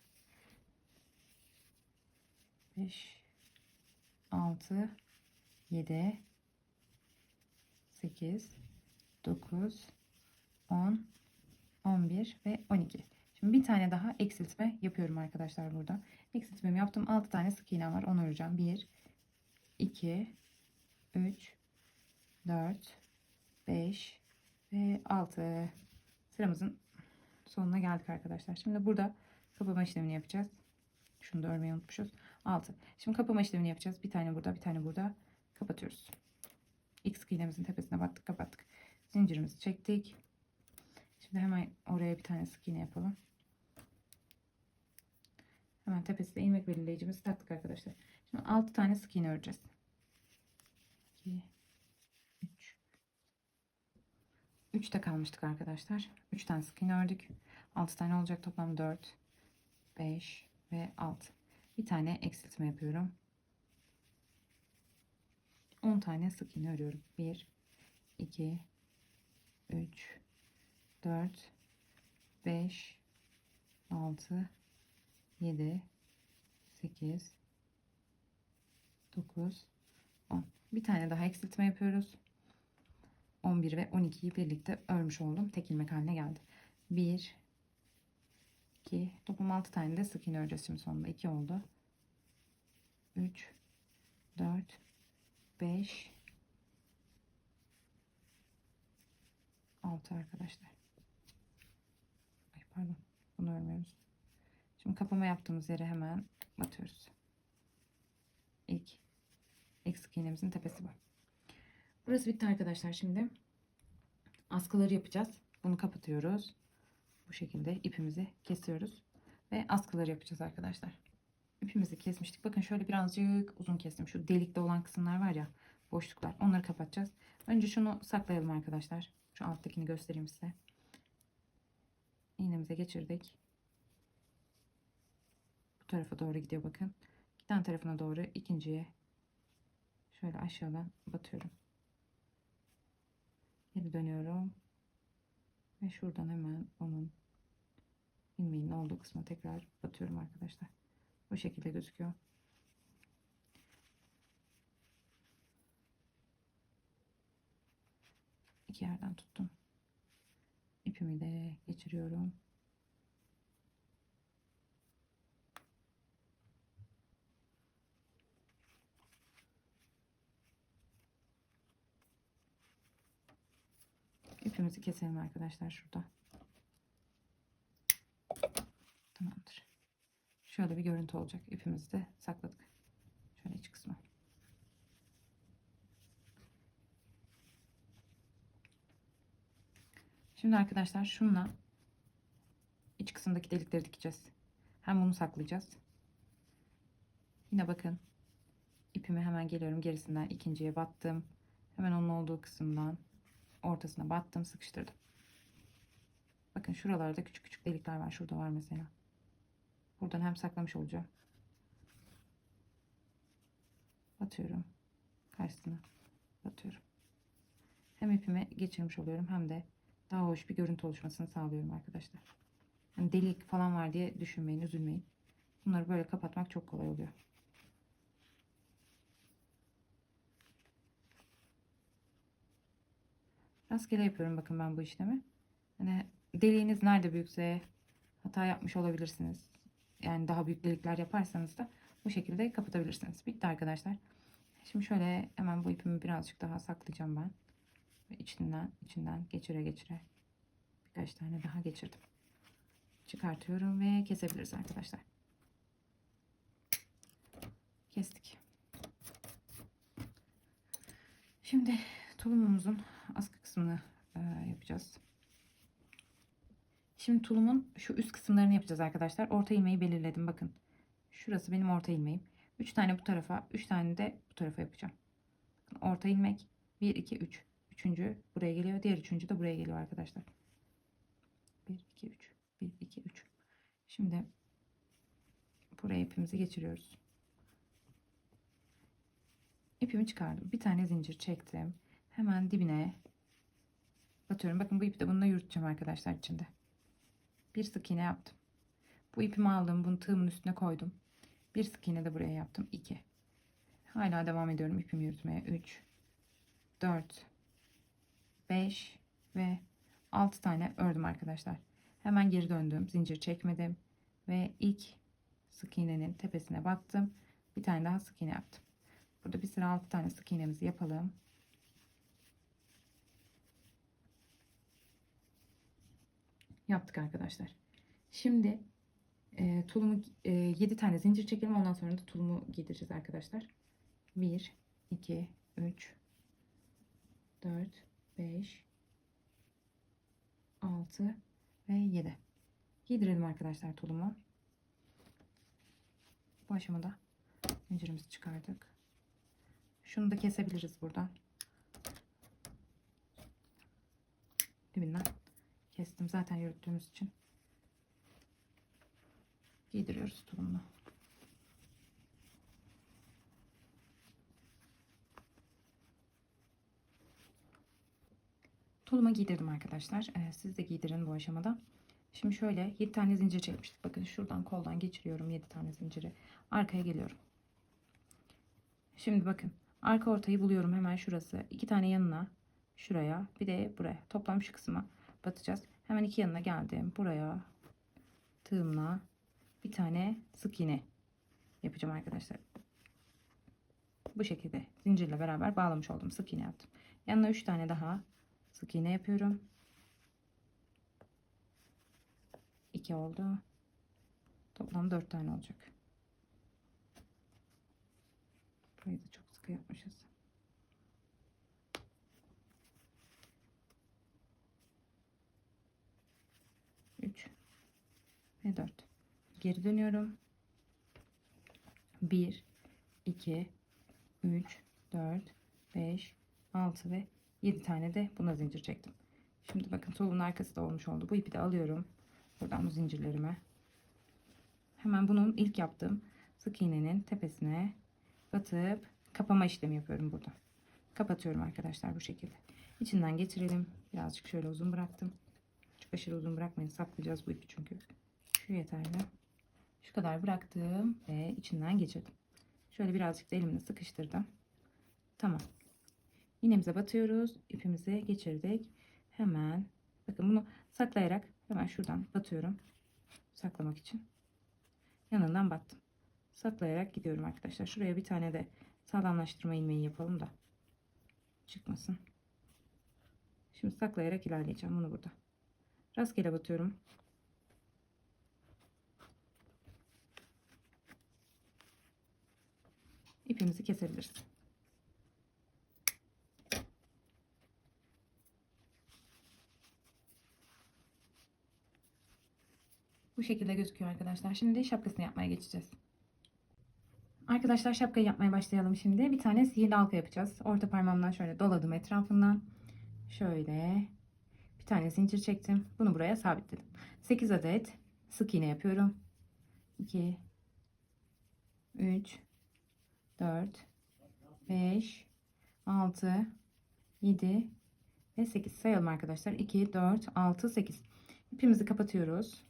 6, 7, 8, 9, 10, 11 ve 12. Şimdi bir tane daha eksiltme yapıyorum arkadaşlar burada. Eksiltmemi yaptım. 6 tane sık iğnem var. Onu öreceğim. 1, 2, 3, 4, 5 ve 6. Sıramızın sonuna geldik arkadaşlar. Şimdi burada kapama işlemini yapacağız. Şunu da örmeyi unutmuşuz. 6. Şimdi kapama işlemini yapacağız. Bir tane burada, bir tane burada. Kapatıyoruz. İlk sık iğnemizin tepesine battık, kapattık. Zincirimizi çektik. Şimdi hemen oraya bir tane sık iğne yapalım. Hemen tepesine ilmek belirleyicimizi taktık arkadaşlar. Şimdi 6 tane sık iğne öreceğiz. 2, 3. 3'te kalmıştık arkadaşlar. 3 tane sık iğne ördük. 6 tane olacak, toplam 4, 5 ve 6. Bir tane eksiltme yapıyorum. 10 tane sık iğne örüyorum. 1, 2, 3, 4, 5, 6, 7, 8, 9, 10. Bir tane daha eksiltme yapıyoruz. 11 ve 12'yi birlikte örmüş oldum. Tek ilmek haline geldi. 1, 2, toplam 6 tane de sık iğne öreceğiz şimdi sonunda. 2 oldu. 3, 4, 5, 6 arkadaşlar. Ay pardon. Bunu örmüyoruz. Şimdi kapama yaptığımız yere hemen batıyoruz. İlk sık iğnemizin tepesi bu. Burası bitti arkadaşlar. Şimdi askıları yapacağız. Bunu kapatıyoruz. Bu şekilde ipimizi kesiyoruz. Ve askıları yapacağız arkadaşlar. İpimizi kesmiştik. Bakın şöyle birazcık uzun kestim. Şu delikte olan kısımlar var ya, boşluklar. Onları kapatacağız. Önce şunu saklayalım arkadaşlar. Şu alttakini göstereyim size. İğnemize geçirdik. Bu tarafa doğru gidiyor bakın. Giden tarafına doğru ikinciye şöyle aşağıdan batıyorum. Geri dönüyorum. Ve şuradan hemen onun ilmeğinin olduğu kısma tekrar batıyorum arkadaşlar. Bu şekilde gözüküyor. İki yerden tuttum. İpimi de geçiriyorum. İpimizi keselim arkadaşlar şurada. Tamamdır. Şöyle bir görüntü olacak. İpimizi de sakladık. Şöyle iç kısmı. Şimdi arkadaşlar şununla iç kısımdaki delikleri dikeceğiz. Hem bunu saklayacağız. Yine bakın. İpimi hemen geliyorum gerisinden ikinciye battım. Hemen onun olduğu kısımdan ortasına battım, sıkıştırdım. Bakın şuralarda küçük küçük delikler var. Şurada var mesela. Buradan hem saklamış olacağım. Batıyorum. Karşısına batıyorum. Hem ipimi geçirmiş oluyorum hem de daha hoş bir görüntü oluşmasını sağlıyorum arkadaşlar. Yani delik falan var diye düşünmeyin, üzülmeyin. Bunları böyle kapatmak çok kolay oluyor. Rastgele yapıyorum bakın ben bu işlemi. Hani deliğiniz nerede büyükse hata yapmış olabilirsiniz. Yani daha büyük delikler yaparsanız da bu şekilde kapatabilirsiniz. Bitti arkadaşlar. Şimdi şöyle hemen bu ipimi birazcık daha saklayacağım ben. Ve içinden geçire geçire birkaç tane daha geçirdim. Çıkartıyorum ve kesebiliriz arkadaşlar. Kestik. Şimdi tulumumuzun askı kısmını yapacağız. Şimdi tulumun şu üst kısımlarını yapacağız arkadaşlar. Orta ilmeği belirledim bakın. Şurası benim orta ilmeğim. 3 tane bu tarafa, 3 tane de bu tarafa yapacağım. Orta ilmek 1 2 3. Üçüncü buraya geliyor. Diğer üçüncü de buraya geliyor arkadaşlar. 1 2 3. 1 2 3. Şimdi buraya ipimizi geçiriyoruz. İpimi çıkardım. Bir tane zincir çektim. Hemen dibine batıyorum. Bakın bu ipi de bununla yürüteceğim arkadaşlar içinde. Bir sık iğne yaptım. Bu ipimi aldım. Bunu tığımın üstüne koydum. Bir sık iğne de buraya yaptım. 2. Hala devam ediyorum ipimi yürütmeye. 3, 4, 5 ve 6 tane ördüm arkadaşlar. Hemen geri döndüm. Zincir çekmedim. Ve ilk sık iğnenin tepesine battım. Bir tane daha sık iğne yaptım. Burada bir sıra 6 tane sık iğnemizi yapalım. Yaptık arkadaşlar. Şimdi tulumu 7 tane zincir çekelim. Ondan sonra da tulumu giydireceğiz arkadaşlar. 1, 2, 3, 4, 5, 6 ve 7. Giydirelim arkadaşlar tulumu. Bu aşamada zincirimizi çıkardık. Şunu da kesebiliriz buradan. Dibinden kestim zaten yürüttüğümüz için. giydiriyoruz tulumla. Tuluma giydirdim arkadaşlar. Siz de giydirin bu aşamada. Şimdi şöyle 7 tane zincir çekmiştik. Bakın şuradan koldan geçiriyorum 7 tane zinciri. Arkaya geliyorum. Şimdi bakın arka ortayı buluyorum, hemen şurası. 2 tane yanına, şuraya, bir de buraya. Toplam şu kısma batacağız. Hemen 2 yanına geldim. Buraya tığımla bir tane sık iğne yapacağım arkadaşlar. Bu şekilde zincirle beraber bağlamış oldum. Sık iğne yaptım. Yanına 3 tane daha sık iğne yapıyorum. 2 oldu. Toplam 4 tane olacak. Burayı da çok sıkı yapmışız. Üç ve 4. Geri dönüyorum. 1, 2, 3, 4, 5, 6 ve 7 tane de buna zincir çektim. Şimdi bakın tulumun arkası da olmuş oldu. Bu ipi de alıyorum. Buradan bu zincirlerime. Hemen bunun ilk yaptığım sık iğnenin tepesine batıp kapama işlemi yapıyorum burada. Kapatıyorum arkadaşlar bu şekilde. İçinden geçirelim. Birazcık şöyle uzun bıraktım. Çok aşırı uzun bırakmayın. Saklayacağız bu ipi çünkü. Şu yeterli. Şu kadar bıraktım ve içinden geçirdim. Şöyle birazcık da elimle sıkıştırdım. Tamam. İğnemize batıyoruz. İpimizi geçirdik. Hemen bakın bunu saklayarak hemen şuradan batıyorum. Saklamak için. Yanından battım. Saklayarak gidiyorum arkadaşlar. Şuraya bir tane de sağlamlaştırma ilmeği yapalım da çıkmasın. Şimdi saklayarak ilerleyeceğim bunu burada. Rastgele batıyorum. İpimizi kesebiliriz. Bu şekilde gözüküyor arkadaşlar. Şimdi şapkasını yapmaya geçeceğiz. Arkadaşlar şapkayı yapmaya başlayalım şimdi. Bir tane sihirli halka yapacağız. Orta parmağımdan şöyle doladım etrafından. Şöyle bir tane zincir çektim. Bunu buraya sabitledim. 8 adet sık iğne yapıyorum. 2, 3, 4, 5, 6, 7 ve 8 sayalım arkadaşlar. 2, 4, 6, 8. İpimizi kapatıyoruz.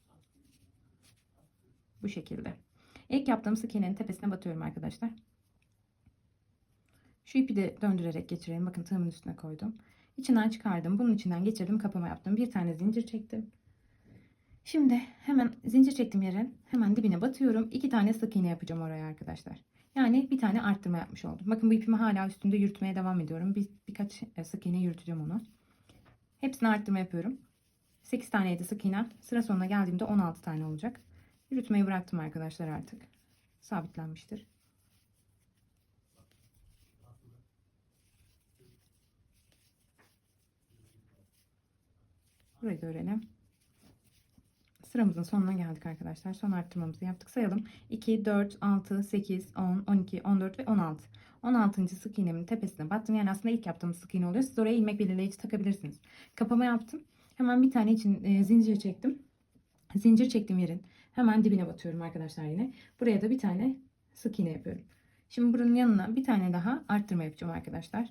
Bu şekilde. İlk yaptığım sık iğnenin tepesine batıyorum arkadaşlar. Şu ipi de döndürerek geçirelim. Bakın tığımın üstüne koydum. İçinden çıkardım. Bunun içinden geçirdim. Kapama yaptım. Bir tane zincir çektim. Şimdi hemen zincir çektiğim yerin hemen dibine batıyorum. 2 tane sık iğne yapacağım oraya arkadaşlar. Yani bir tane arttırma yapmış oldum. Bakın bu ipimi hala üstünde yürütmeye devam ediyorum. Birkaç sık iğne yürüteceğim onu. Hepsini arttırma yapıyorum. 8 taneydi sık iğne. Sıra sonuna geldiğimde 16 tane olacak. Yürütmeyi bıraktım arkadaşlar artık. Sabitlenmiştir. Burayı da örelim. Sıramızın sonuna geldik arkadaşlar. Son arttırmamızı yaptık. Sayalım. 2, 4, 6, 8, 10, 12, 14 ve 16. 16. sık iğnemin tepesine battım. Yani aslında ilk yaptığımız sık iğne oluyor. Siz oraya ilmek belirleyici takabilirsiniz. Kapama yaptım. Hemen bir tane için zincir çektim. Zincir çektiğim yerin hemen dibine batıyorum arkadaşlar yine. Buraya da bir tane sık iğne yapıyorum. Şimdi buranın yanına bir tane daha arttırma yapacağım arkadaşlar.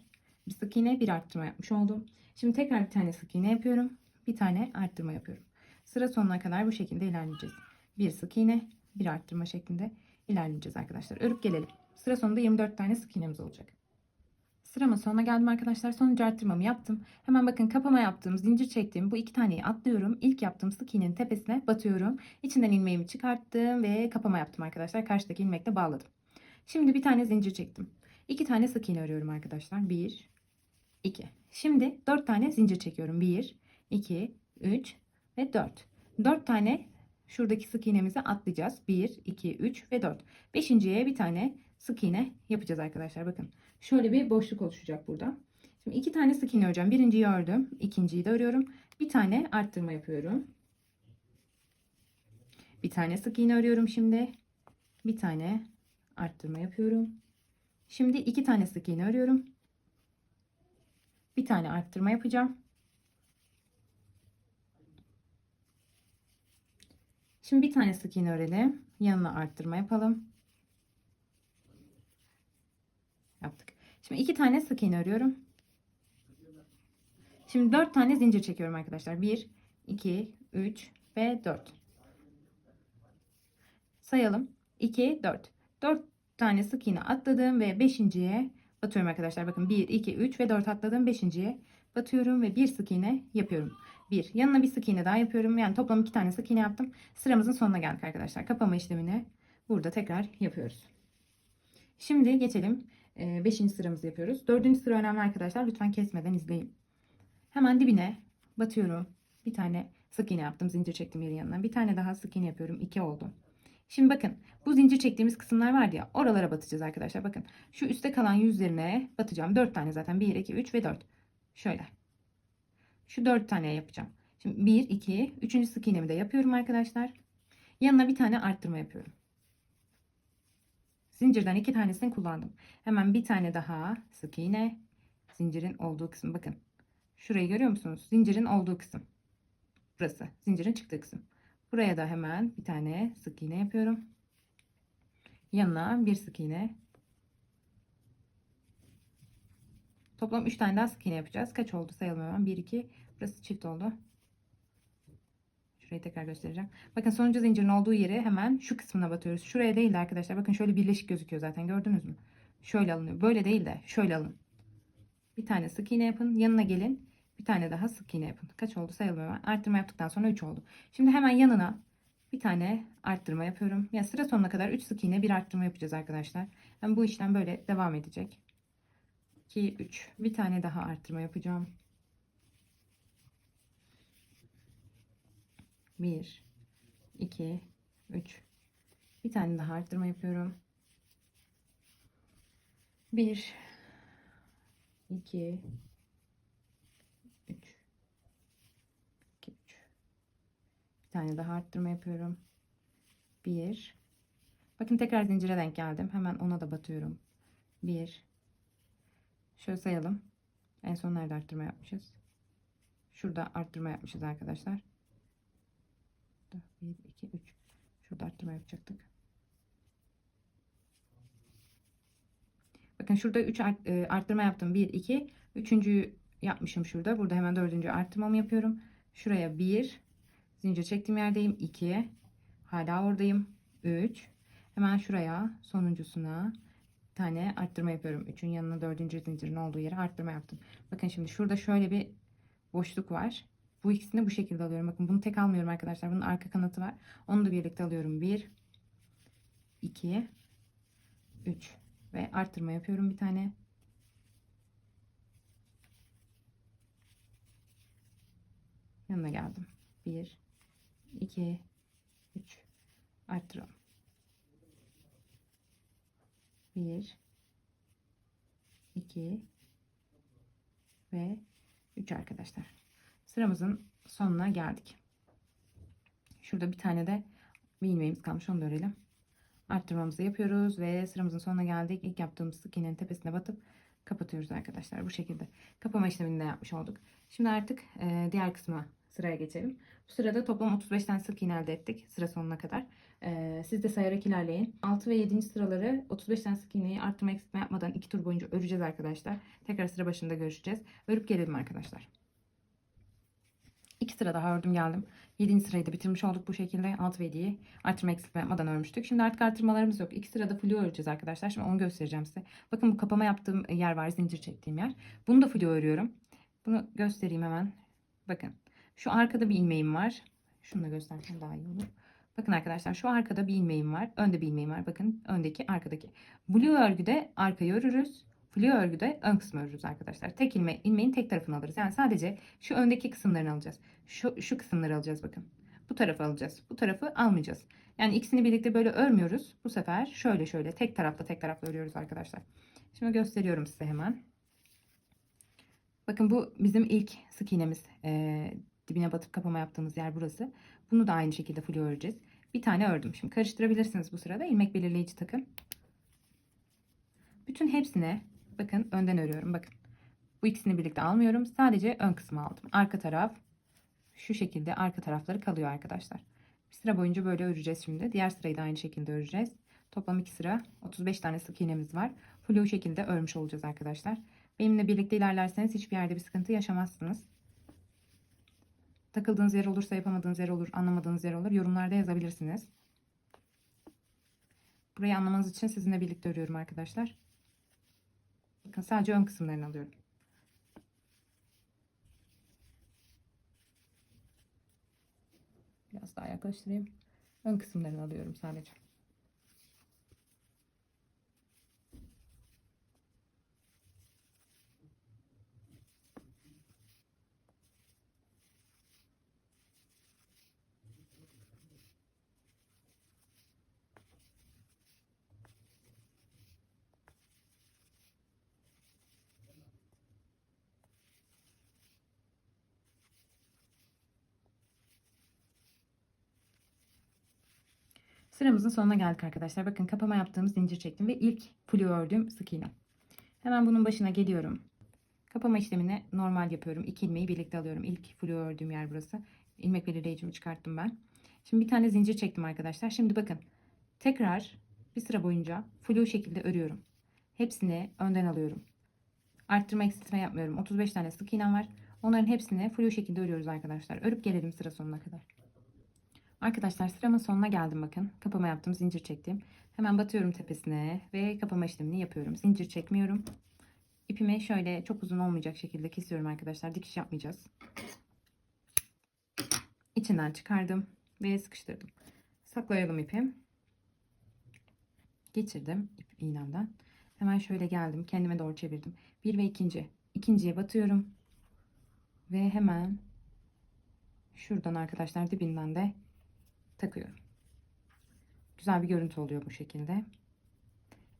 Bir sık iğne, bir arttırma yapmış oldum. Şimdi tekrar bir tane sık iğne yapıyorum. Bir tane arttırma yapıyorum. Sıra sonuna kadar bu şekilde ilerleyeceğiz. Bir sık iğne, bir arttırma şeklinde ilerleyeceğiz arkadaşlar. Örüp gelelim. Sıra sonunda 24 tane sık iğnemiz olacak. Sıramın sonuna geldim arkadaşlar. Sonuncu arttırmamı yaptım. Hemen bakın kapama yaptığım, zincir çektiğim bu iki taneyi atlıyorum. İlk yaptığım sık iğnenin tepesine batıyorum. İçinden ilmeğimi çıkarttım ve kapama yaptım arkadaşlar. Karşıdaki ilmekle bağladım. Şimdi bir tane zincir çektim. 2 tane sık iğne örüyorum arkadaşlar. 1, 2. Şimdi 4 tane zincir çekiyorum. 1, 2, 3 ve 4. 4 tane şuradaki sık iğnemizi atlayacağız. 1, 2, 3 ve 4. Beşinciye bir tane sık iğne yapacağız arkadaşlar. Bakın şöyle bir boşluk oluşacak burada. Şimdi 2 tane sık iğne öreceğim. Birinciyi ördüm. İkinciyi de örüyorum. Bir tane arttırma yapıyorum. Bir tane sık iğne örüyorum şimdi. Bir tane arttırma yapıyorum. Şimdi 2 tane sık iğne örüyorum. Bir tane arttırma yapacağım. Şimdi bir tane sık iğne örelim. Yanına arttırma yapalım. Yaptık. Şimdi 2 tane sık iğne örüyorum. Şimdi 4 tane zincir çekiyorum arkadaşlar. 1, 2, 3 ve 4. Sayalım. 2, 4. 4 tane sık iğne atladım ve 5.'ye batıyorum arkadaşlar. Bakın 1, 2, 3 ve 4 atladım. 5.'ye batıyorum ve bir sık iğne yapıyorum. Bir. Yanına bir sık iğne daha yapıyorum. Yani toplam 2 tane sık iğne yaptım. Sıramızın sonuna geldik arkadaşlar. Kapama işlemini burada tekrar yapıyoruz. Şimdi geçelim. 5. sıramızı yapıyoruz. 4. sıra önemli arkadaşlar. Lütfen kesmeden izleyin. Hemen dibine batıyorum. Bir tane sık iğne yaptım. Zincir çektim yerin yanına. Bir tane daha sık iğne yapıyorum. 2 oldu. Şimdi bakın bu zincir çektiğimiz kısımlar vardı ya, oralara batacağız arkadaşlar. Bakın şu üstte kalan yüzlerine batacağım. 4 tane zaten, 1, 2, 3 ve 4. Şöyle. Şu 4 tane yapacağım. Şimdi 1, 2, 3. sık iğnemi de yapıyorum arkadaşlar. Yanına bir tane arttırma yapıyorum. Zincirden 2 tanesini kullandım. Hemen bir tane daha sık iğne. Zincirin olduğu kısım, bakın. Şurayı görüyor musunuz? Zincirin olduğu kısım. Burası. Zincirin çıktığı kısım. Buraya da hemen bir tane sık iğne yapıyorum. Yanına bir sık iğne. Toplam 3 tane daha sık iğne yapacağız. Kaç oldu sayalım hemen. 1, 2. Burası çift oldu. Şurayı tekrar göstereceğim. Bakın sonuncu zincirin olduğu yere hemen şu kısmına batıyoruz. Şuraya değil de arkadaşlar. Bakın şöyle birleşik gözüküyor zaten. Gördünüz mü? Şöyle alınıyor. Böyle değil de şöyle alın. Bir tane sık iğne yapın. Yanına gelin. Bir tane daha sık iğne yapın. Kaç oldu sayalım hemen. Arttırma yaptıktan sonra 3 oldu. Şimdi hemen yanına bir tane arttırma yapıyorum. Yani sıra sonuna kadar 3 sık iğne bir arttırma yapacağız arkadaşlar. Yani bu işlem böyle devam edecek. 2, 3. Bir tane daha arttırma yapacağım. 1, 2, 3. Bir tane daha arttırma yapıyorum. 1, 2, 3. 2, 3. Bir tane daha arttırma yapıyorum. 1. Bakın tekrar zincire denk geldim. Hemen ona da batıyorum. 1. Şöyle sayalım. En son nerede arttırma yapmışız? Şurada arttırma yapmışız arkadaşlar. 1, 2, 3. Şurada arttırma yapacaktık. Bakın şurada 3 arttırma yaptım. 1, 2. Üçüncüyü yapmışım şurada. Burada hemen dördüncü arttırmamı yapıyorum. Şuraya 1. Zincir çektiğim yerdeyim. 2. Hala oradayım. 3. Hemen şuraya sonuncusuna bir tane arttırma yapıyorum. 3'ün yanına dördüncü zincirin olduğu yere arttırma yaptım. Bakın şimdi şurada şöyle bir boşluk var. Bu ikisini bu şekilde alıyorum. Bakın bunu tek almıyorum arkadaşlar. Bunun arka kanatı var. Onu da birlikte alıyorum. 1, 2, 3 ve arttırma yapıyorum bir tane. Yanına geldim. 1, 2, 3 arttıralım. 1, 2 ve 3 arkadaşlar. Sıramızın sonuna geldik. Şurada bir tane de bir ilmeğimiz kalmış. Onu da örelim. Arttırmamızı yapıyoruz ve sıramızın sonuna geldik. İlk yaptığımız sık iğnenin tepesine batıp kapatıyoruz arkadaşlar. Bu şekilde kapama işlemini de yapmış olduk. Şimdi artık diğer kısma sıraya geçelim. Bu sırada toplam 35 tane sık iğne elde ettik sıra sonuna kadar. Siz de sayarak ilerleyin. 6 ve 7. sıraları 35 tane sık iğneyi arttırma eksiltme yapmadan 2 tur boyunca öreceğiz arkadaşlar. Tekrar sıra başında görüşeceğiz. Örüp gelelim arkadaşlar. 2 sıra daha ördüm geldim. 7. sırayı da bitirmiş olduk bu şekilde. 6 ve 7'yi artırma eksiltme yapmadan örmüştük. Şimdi artık artırmalarımız yok. 2 sırada flu öreceğiz arkadaşlar. Şimdi onu göstereceğim size. Bakın bu kapama yaptığım yer var. Zincir çektiğim yer. Bunu da flu örüyorum. Bunu göstereyim hemen. Bakın. Şu arkada bir ilmeğim var. Şunu da göstersem daha iyi olur. Bakın arkadaşlar şu arkada bir ilmeğim var. Önde bir ilmeğim var. Bakın öndeki arkadaki. Blue örgüde arkayı örürüz. Flu örgüde ön kısmı örürüz arkadaşlar. Tek ilmeğin tek tarafını alırız. Yani sadece şu öndeki kısımlarını alacağız. Şu kısımları alacağız bakın. Bu tarafı alacağız. Bu tarafı almayacağız. Yani ikisini birlikte böyle örmüyoruz. Bu sefer şöyle tek tarafta örüyoruz arkadaşlar. Şimdi gösteriyorum size hemen. Bakın bu bizim ilk sık iğnemiz. Dibine batıp kapama yaptığımız yer burası. Bunu da aynı şekilde flu öreceğiz. Bir tane ördüm. Şimdi karıştırabilirsiniz bu sırada. İlmek belirleyici takın. Bütün hepsine bakın önden örüyorum. Bakın. Bu ikisini birlikte almıyorum. Sadece ön kısmı aldım. Arka taraf şu şekilde arka tarafları kalıyor arkadaşlar. sıra boyunca böyle öreceğiz şimdi. Diğer sırayı da aynı şekilde öreceğiz. Toplam 2 sıra 35 tane sık iğnemiz var. Flu şekilde örmüş olacağız arkadaşlar. Benimle birlikte ilerlerseniz hiçbir yerde bir sıkıntı yaşamazsınız. Takıldığınız yer olursa, yapamadığınız yer olur, anlamadığınız yer olur. Yorumlarda yazabilirsiniz. Burayı anlamanız için sizinle birlikte örüyorum arkadaşlar. Bakın sadece ön kısımlarını alıyorum. Biraz daha yaklaştırayım. Ön kısımlarını alıyorum sadece. Sıramızın sonuna geldik arkadaşlar. Bakın kapama yaptığım zincir çektim ve ilk flu ördüğüm sık iğne. Hemen bunun başına geliyorum. Kapama işlemini normal yapıyorum. 2 ilmeği birlikte alıyorum. İlk flu ördüğüm yer burası. İlmek belirleyicimi çıkarttım ben. Şimdi bir tane zincir çektim arkadaşlar. Şimdi bakın tekrar bir sıra boyunca flu şekilde örüyorum. Hepsini önden alıyorum. Arttırma eksiltme yapmıyorum. 35 tane sık iğnem var. Onların hepsini flu şekilde örüyoruz arkadaşlar. Örüp gelelim sıra sonuna kadar. Arkadaşlar sıramın sonuna geldim bakın. Kapama yaptım, zincir çektim. Hemen batıyorum tepesine ve kapama işlemini yapıyorum. Zincir çekmiyorum. İpimi şöyle çok uzun olmayacak şekilde kesiyorum arkadaşlar. Dikiş yapmayacağız. İçinden çıkardım ve sıkıştırdım. Saklayalım ipi. Geçirdim ip iğnemden. Hemen şöyle geldim. Kendime doğru çevirdim. Bir ve ikinci. İkinciye batıyorum. Ve hemen şuradan arkadaşlar dibinden de takıyorum. Güzel bir görüntü oluyor bu şekilde.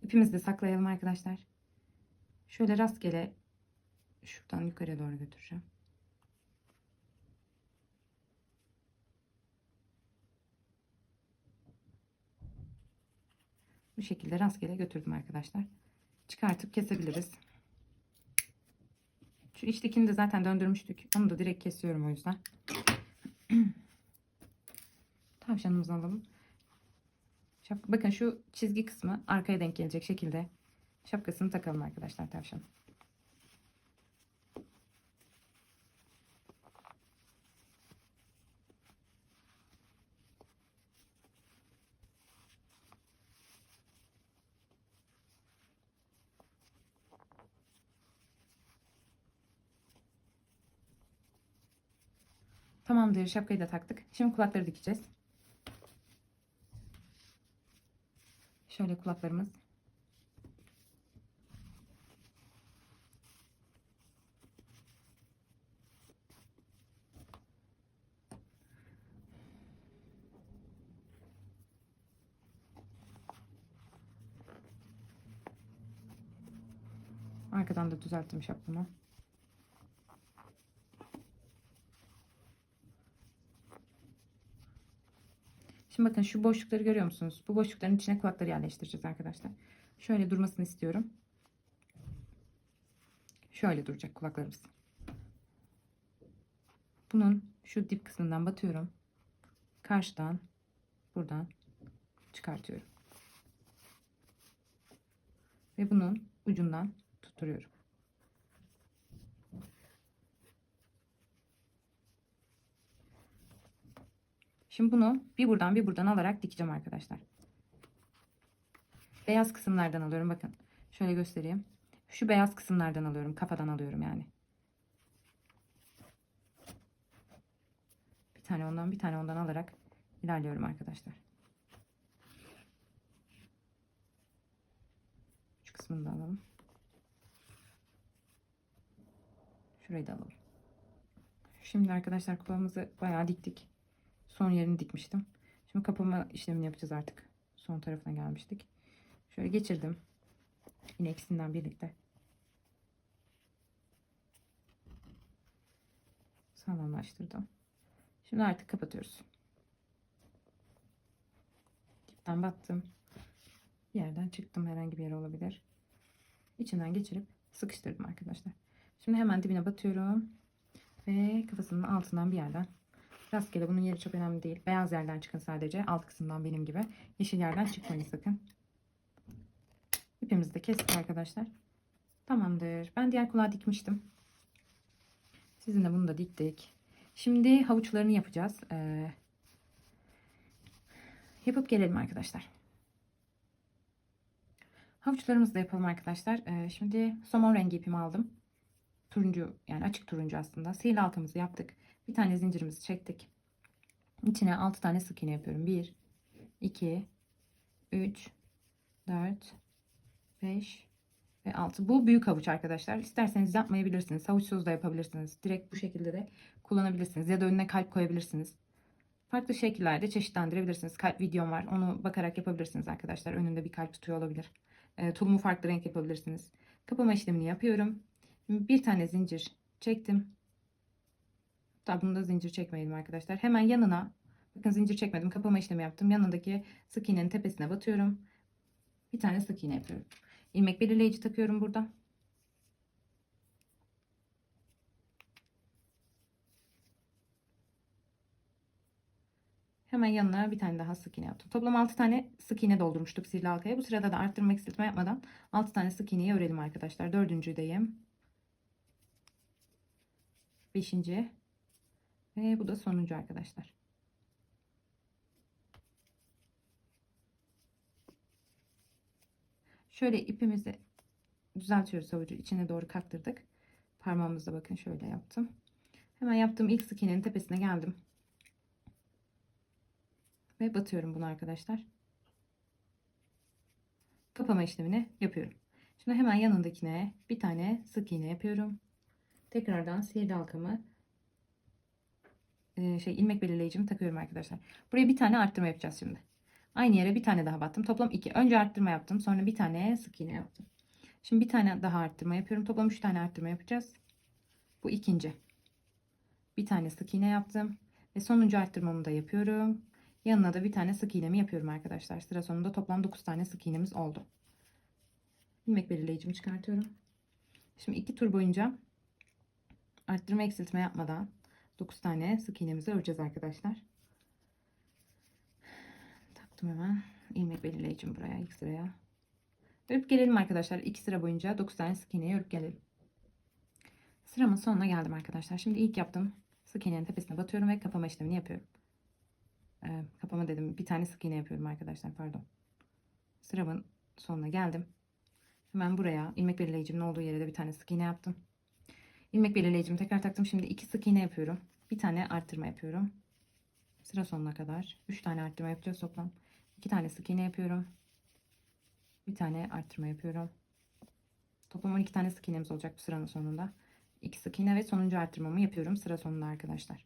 İpimizi de saklayalım arkadaşlar. Şöyle rastgele şuradan yukarıya doğru götüreceğim. Bu şekilde rastgele götürdüm arkadaşlar. Çıkartıp kesebiliriz. Şu içtekini de zaten döndürmüştük. Onu da direkt kesiyorum o yüzden. Tavşanımızı alalım. Bakın şu çizgi kısmı arkaya denk gelecek şekilde şapkasını takalım arkadaşlar tavşan. Tamamdır, şapkayı da taktık. Şimdi kulakları dikeceğiz. Şöyle kulaklarımız. Arkadan da düzelttim şapkamı. Şimdi bakın şu boşlukları görüyor musunuz? Bu boşlukların içine kulakları yerleştireceğiz arkadaşlar. Şöyle durmasını istiyorum. Şöyle duracak kulaklarımız. Bunun şu dip kısmından batıyorum. Karşıdan buradan çıkartıyorum. Ve bunun ucundan tutturuyorum. Şimdi bunu bir buradan bir buradan alarak dikeceğim arkadaşlar. Beyaz kısımlardan alıyorum. Bakın şöyle göstereyim. Şu beyaz kısımlardan alıyorum. Kafadan alıyorum yani. Bir tane ondan bir tane ondan alarak ilerliyorum arkadaşlar. Şu kısmını da alalım. Şurayı da alalım. Şimdi arkadaşlar kulağımızı bayağı diktik. Son yerini dikmiştim. Şimdi kapama işlemini yapacağız artık. Son tarafına gelmiştik. Şöyle geçirdim. Yine ikisinden birlikte. Sağlamlaştırdım. Şimdi artık kapatıyoruz. Dipten battım. Bir yerden çıktım. Herhangi bir yer olabilir. İçinden geçirip sıkıştırdım arkadaşlar. Şimdi hemen dibine batıyorum. Ve kafasının altından bir yerden Rastgele, bunun yeri çok önemli değil. Beyaz yerden çıkın sadece. Alt kısımdan benim gibi. Yeşil yerden çıkmayın sakın. İpimizi de kestik arkadaşlar. Tamamdır. Ben diğer kulağı dikmiştim. Sizinle bunu da diktik. Şimdi havuçlarını yapacağız. Yapıp gelelim arkadaşlar. Havuçlarımızı da yapalım arkadaşlar. Şimdi somon rengi ipimi aldım. Turuncu, yani açık turuncu aslında. Sihirli halkamızı yaptık. Bir tane zincirimizi çektik. İçine 6 tane sık iğne yapıyorum. 1, 2, 3, 4, 5 ve 6. Bu büyük havuç arkadaşlar. İsterseniz yapmayabilirsiniz. Havuçsuz da yapabilirsiniz. Direkt bu şekilde de kullanabilirsiniz. Ya da önüne kalp koyabilirsiniz. Farklı şekillerde çeşitlendirebilirsiniz. Kalp videom var. Onu bakarak yapabilirsiniz arkadaşlar. Önünde bir kalp tutuyor olabilir. Tulumu farklı renk yapabilirsiniz. Kapama işlemini yapıyorum. Bir tane zincir çektim. Hatta bunda zincir çekmeyelim arkadaşlar. Hemen yanına, bakın zincir çekmedim. Kapama işlemi yaptım. Yanındaki sık iğnenin tepesine batıyorum. Bir tane sık iğne yapıyorum. İlmek belirleyici takıyorum burada. Hemen yanına bir tane daha sık iğne yaptım. Toplam 6 tane sık iğne doldurmuştuk sihirli halkaya. Bu sırada da arttırma eksiltme yapmadan 6 tane sık iğneyi örelim arkadaşlar. Dördüncüdeyim. Beşinci. Ve bu da sonuncu arkadaşlar. Şöyle ipimizi düzeltiyoruz, havucu içine doğru kaktırdık. Parmağımızla bakın şöyle yaptım. Hemen yaptığım ilk sık iğnenin tepesine geldim. Ve batıyorum bunu arkadaşlar. Kapama işlemini yapıyorum. Şimdi hemen yanındakine bir tane sık iğne yapıyorum. Tekrardan sihirli halkamı ilmek belirleyicimi takıyorum arkadaşlar. Buraya bir tane arttırma yapacağız şimdi. Aynı yere bir tane daha battım. Toplam 2. Önce arttırma yaptım. Sonra bir tane sık iğne yaptım. Şimdi bir tane daha arttırma yapıyorum. Toplam 3 tane arttırma yapacağız. Bu ikinci. Bir tane sık iğne yaptım. Ve sonuncu arttırmamı da yapıyorum. Yanına da bir tane sık iğnemi yapıyorum arkadaşlar. Sıra sonunda toplam 9 tane sık iğnemiz oldu. İlmek belirleyicimi çıkartıyorum. Şimdi 2 tur boyunca arttırma eksiltme yapmadan 9 tane sık iğnemizi öreceğiz arkadaşlar. Taktım hemen ilmek belirleyicimi buraya, ilk sıraya. Örüp gelelim arkadaşlar. 2 sıra boyunca 9 tane sık iğneyi örüp gelelim. Sıramın sonuna geldim arkadaşlar. Şimdi ilk yaptım. Sık iğnenin tepesine batıyorum ve kapama işlemini yapıyorum. Kapama dedim. Bir tane sık iğne yapıyorum arkadaşlar. Pardon. Sıramın sonuna geldim. Hemen buraya ilmek belirleyicimin olduğu yere de bir tane sık iğne yaptım. İlmek belirleyicimi tekrar taktım. Şimdi 2 sık iğne yapıyorum. Bir tane arttırma yapıyorum. Sıra sonuna kadar 3 tane arttırma yapacağız toplam. 2 tane sık iğne yapıyorum. Bir tane arttırma yapıyorum. Toplam 12 tane sık iğnemiz olacak bu sıranın sonunda. 2 sık iğne ve sonuncu arttırmamı yapıyorum sıra sonunda arkadaşlar.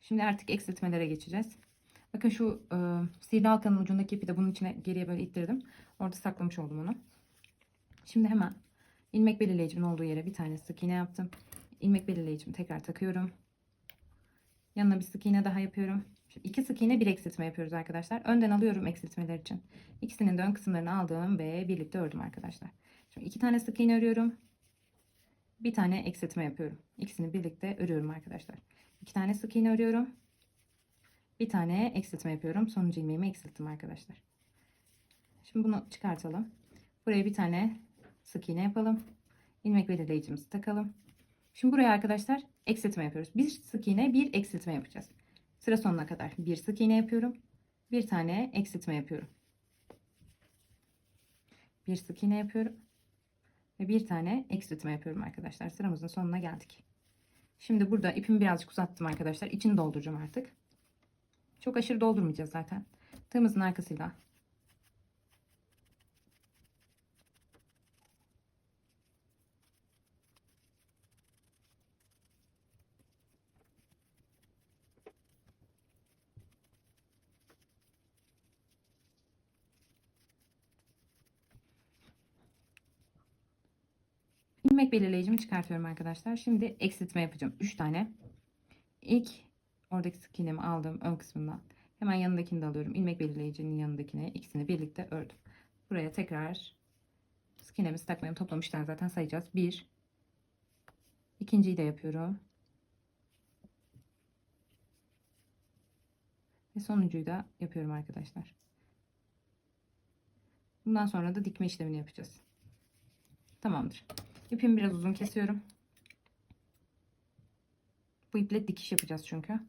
Şimdi artık eksiltmelere geçeceğiz. Bakın şu sihirli halkanın ucundaki ipi de bunun içine geriye böyle ittirdim. Orada saklamış oldum onu. Şimdi hemen ilmek belirleyicimin olduğu yere bir tane sık iğne yaptım. İlmek belirleyicimi tekrar takıyorum. Yanına bir sık iğne daha yapıyorum. Şimdi 2 sık iğne, bir eksiltme yapıyoruz arkadaşlar. Önden alıyorum eksiltmeler için. İkisinin de ön kısımlarını aldım ve birlikte ördüm arkadaşlar. Şimdi 2 tane sık iğne örüyorum. Bir tane eksiltme yapıyorum. İkisini birlikte örüyorum arkadaşlar. 2 tane sık iğne örüyorum. Bir tane eksiltme yapıyorum. Sonuncu ilmeğimi eksilttim arkadaşlar. Şimdi bunu çıkartalım. Buraya bir tane sık iğne yapalım. İlmek belirleyicimizi takalım. Şimdi buraya arkadaşlar eksiltme yapıyoruz. Bir sık iğne, bir eksiltme yapacağız. Sıra sonuna kadar bir sık iğne yapıyorum. Bir tane eksiltme yapıyorum. Bir sık iğne yapıyorum. Ve bir tane eksiltme yapıyorum arkadaşlar. Sıramızın sonuna geldik. Şimdi burada ipimi birazcık uzattım arkadaşlar. İçini dolduracağım artık. Çok aşırı doldurmayacağız zaten. Tığımızın arkasıyla ilmek belirleyicimi çıkartıyorum arkadaşlar. Şimdi eksiltme yapacağım. 3 tane. İlk oradaki sık iğnemi aldım ön kısmından. Hemen yanındakini de alıyorum. İlmek belirleyicinin yanındakine ikisini birlikte ördüm. Buraya tekrar sık iğnemizi takmayalım. Toplam 3 tane zaten sayacağız. 1. İkinciyi de yapıyorum. Ve sonuncuyu da yapıyorum arkadaşlar. Bundan sonra da dikme işlemini yapacağız. Tamamdır. İpimi biraz uzun kesiyorum. Bu iple dikiş yapacağız çünkü.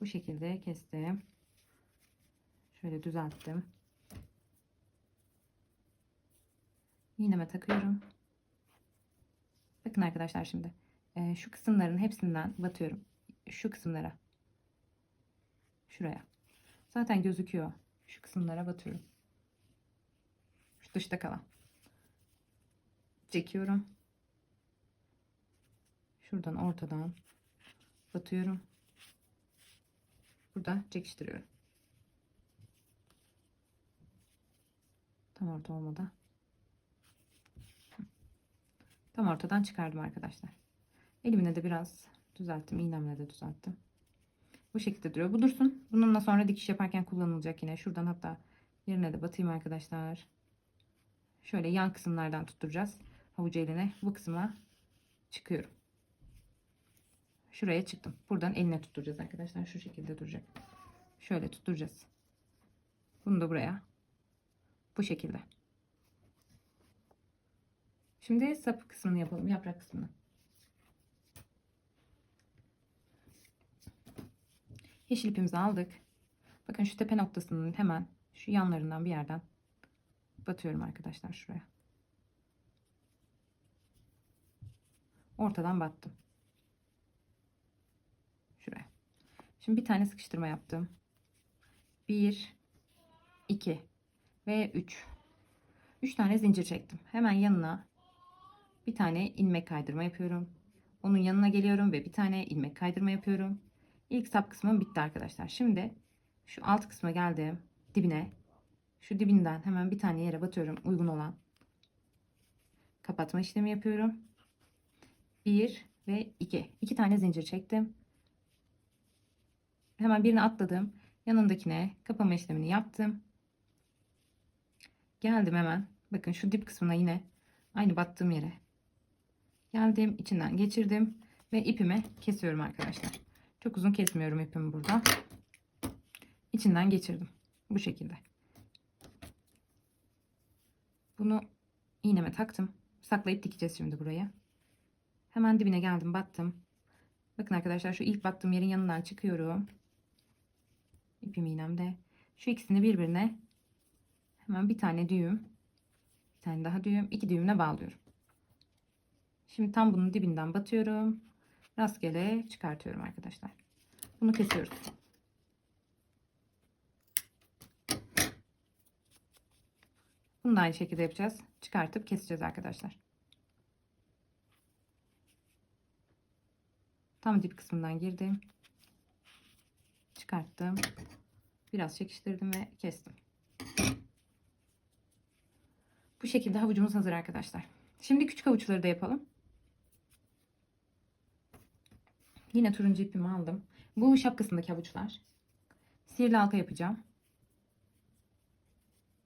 Bu şekilde kestim. Şöyle düzelttim. İğneme takıyorum. Bakın arkadaşlar şimdi. Şu kısımların hepsinden batıyorum. Şu kısımlara. Şuraya. Zaten gözüküyor. Şu kısımlara batıyorum. Şu dışta kalan. Çekiyorum. Şuradan ortadan batıyorum. Burada çekiştiriyorum. Tam orta olmadı. Tam ortadan çıkardım arkadaşlar. Elimle de biraz düzelttim. İğnemle de düzelttim. Bu şekilde duruyor. Bu dursun. Bununla sonra dikiş yaparken kullanılacak yine. Şuradan hatta yerine de batayım arkadaşlar. Şöyle yan kısımlardan tutturacağız. Havucu eline. Bu kısma çıkıyorum. Şuraya çıktım. Buradan eline tutturacağız arkadaşlar. Şu şekilde duracak. Şöyle tutturacağız. Bunu da buraya. Bu şekilde. Şimdi sap kısmını yapalım. Yaprak kısmını. Yeşil ipimizi aldık. Bakın şu tepe noktasının hemen şu yanlarından bir yerden batıyorum arkadaşlar şuraya. Ortadan battım. Şuraya. Şimdi bir tane sıkıştırma yaptım. 1, 2 ve 3. 3 tane zincir çektim. Hemen yanına bir tane ilmek kaydırma yapıyorum. Onun yanına geliyorum ve bir tane ilmek kaydırma yapıyorum. İlk sap kısmım bitti arkadaşlar. Şimdi şu alt kısma geldim. Dibine. Şu dibinden hemen bir tane yere batıyorum. Uygun olan. Kapatma işlemi yapıyorum. 1 ve 2. 2 tane zincir çektim. Hemen birini atladım. Yanındakine kapama işlemini yaptım. Geldim hemen. Bakın şu dip kısmına yine aynı battığım yere geldim. İçinden geçirdim. Ve ipimi kesiyorum arkadaşlar. Çok uzun kesmiyorum ipimi burada. İçinden geçirdim. Bu şekilde. Bunu iğneme taktım. Saklayıp dikeceğiz şimdi buraya. Hemen dibine geldim. Battım. Bakın arkadaşlar şu ilk battığım yerin yanından çıkıyorum. İpim iğnemde. Şu ikisini birbirine hemen bir tane düğüm. Bir tane daha düğüm. 2 düğümle bağlıyorum. Şimdi tam bunun dibinden batıyorum. Rastgele çıkartıyorum arkadaşlar. Bunu kesiyoruz. Bunu da aynı şekilde yapacağız. Çıkartıp keseceğiz arkadaşlar. Tam dip kısmından girdim. Çıkarttım. Biraz çekiştirdim ve kestim. Bu şekilde havucumuz hazır arkadaşlar. Şimdi küçük havuçları da yapalım. Yine turuncu ipimi aldım. Bu şapkasındaki havuçlar. Sihirli halka yapacağım.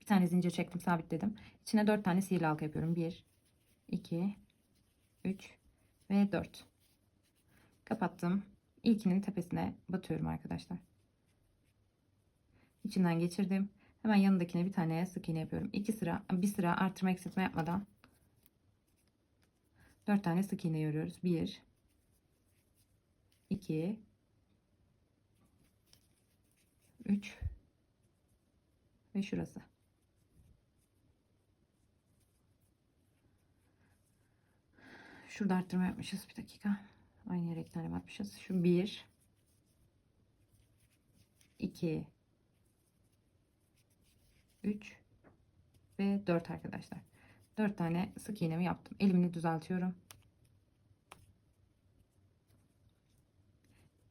Bir tane zincir çektim, sabitledim. İçine 4 tane sihirli halka yapıyorum. 1, 2, 3 ve 4. Kapattım. İlkinin tepesine batıyorum arkadaşlar. İçinden geçirdim. Hemen yanındakine bir tane sık iğne yapıyorum. Bir sıra artırma eksiltme yapmadan 4 tane sık iğne örüyoruz. 1, 2, 3 ve şurası. Şurada arttırma yapmışız. Bir dakika. Aynı yere 2 tane batmışız. Şu 1, 2, 3 ve 4 arkadaşlar. 4 tane sık iğnemi yaptım. Elimle düzeltiyorum.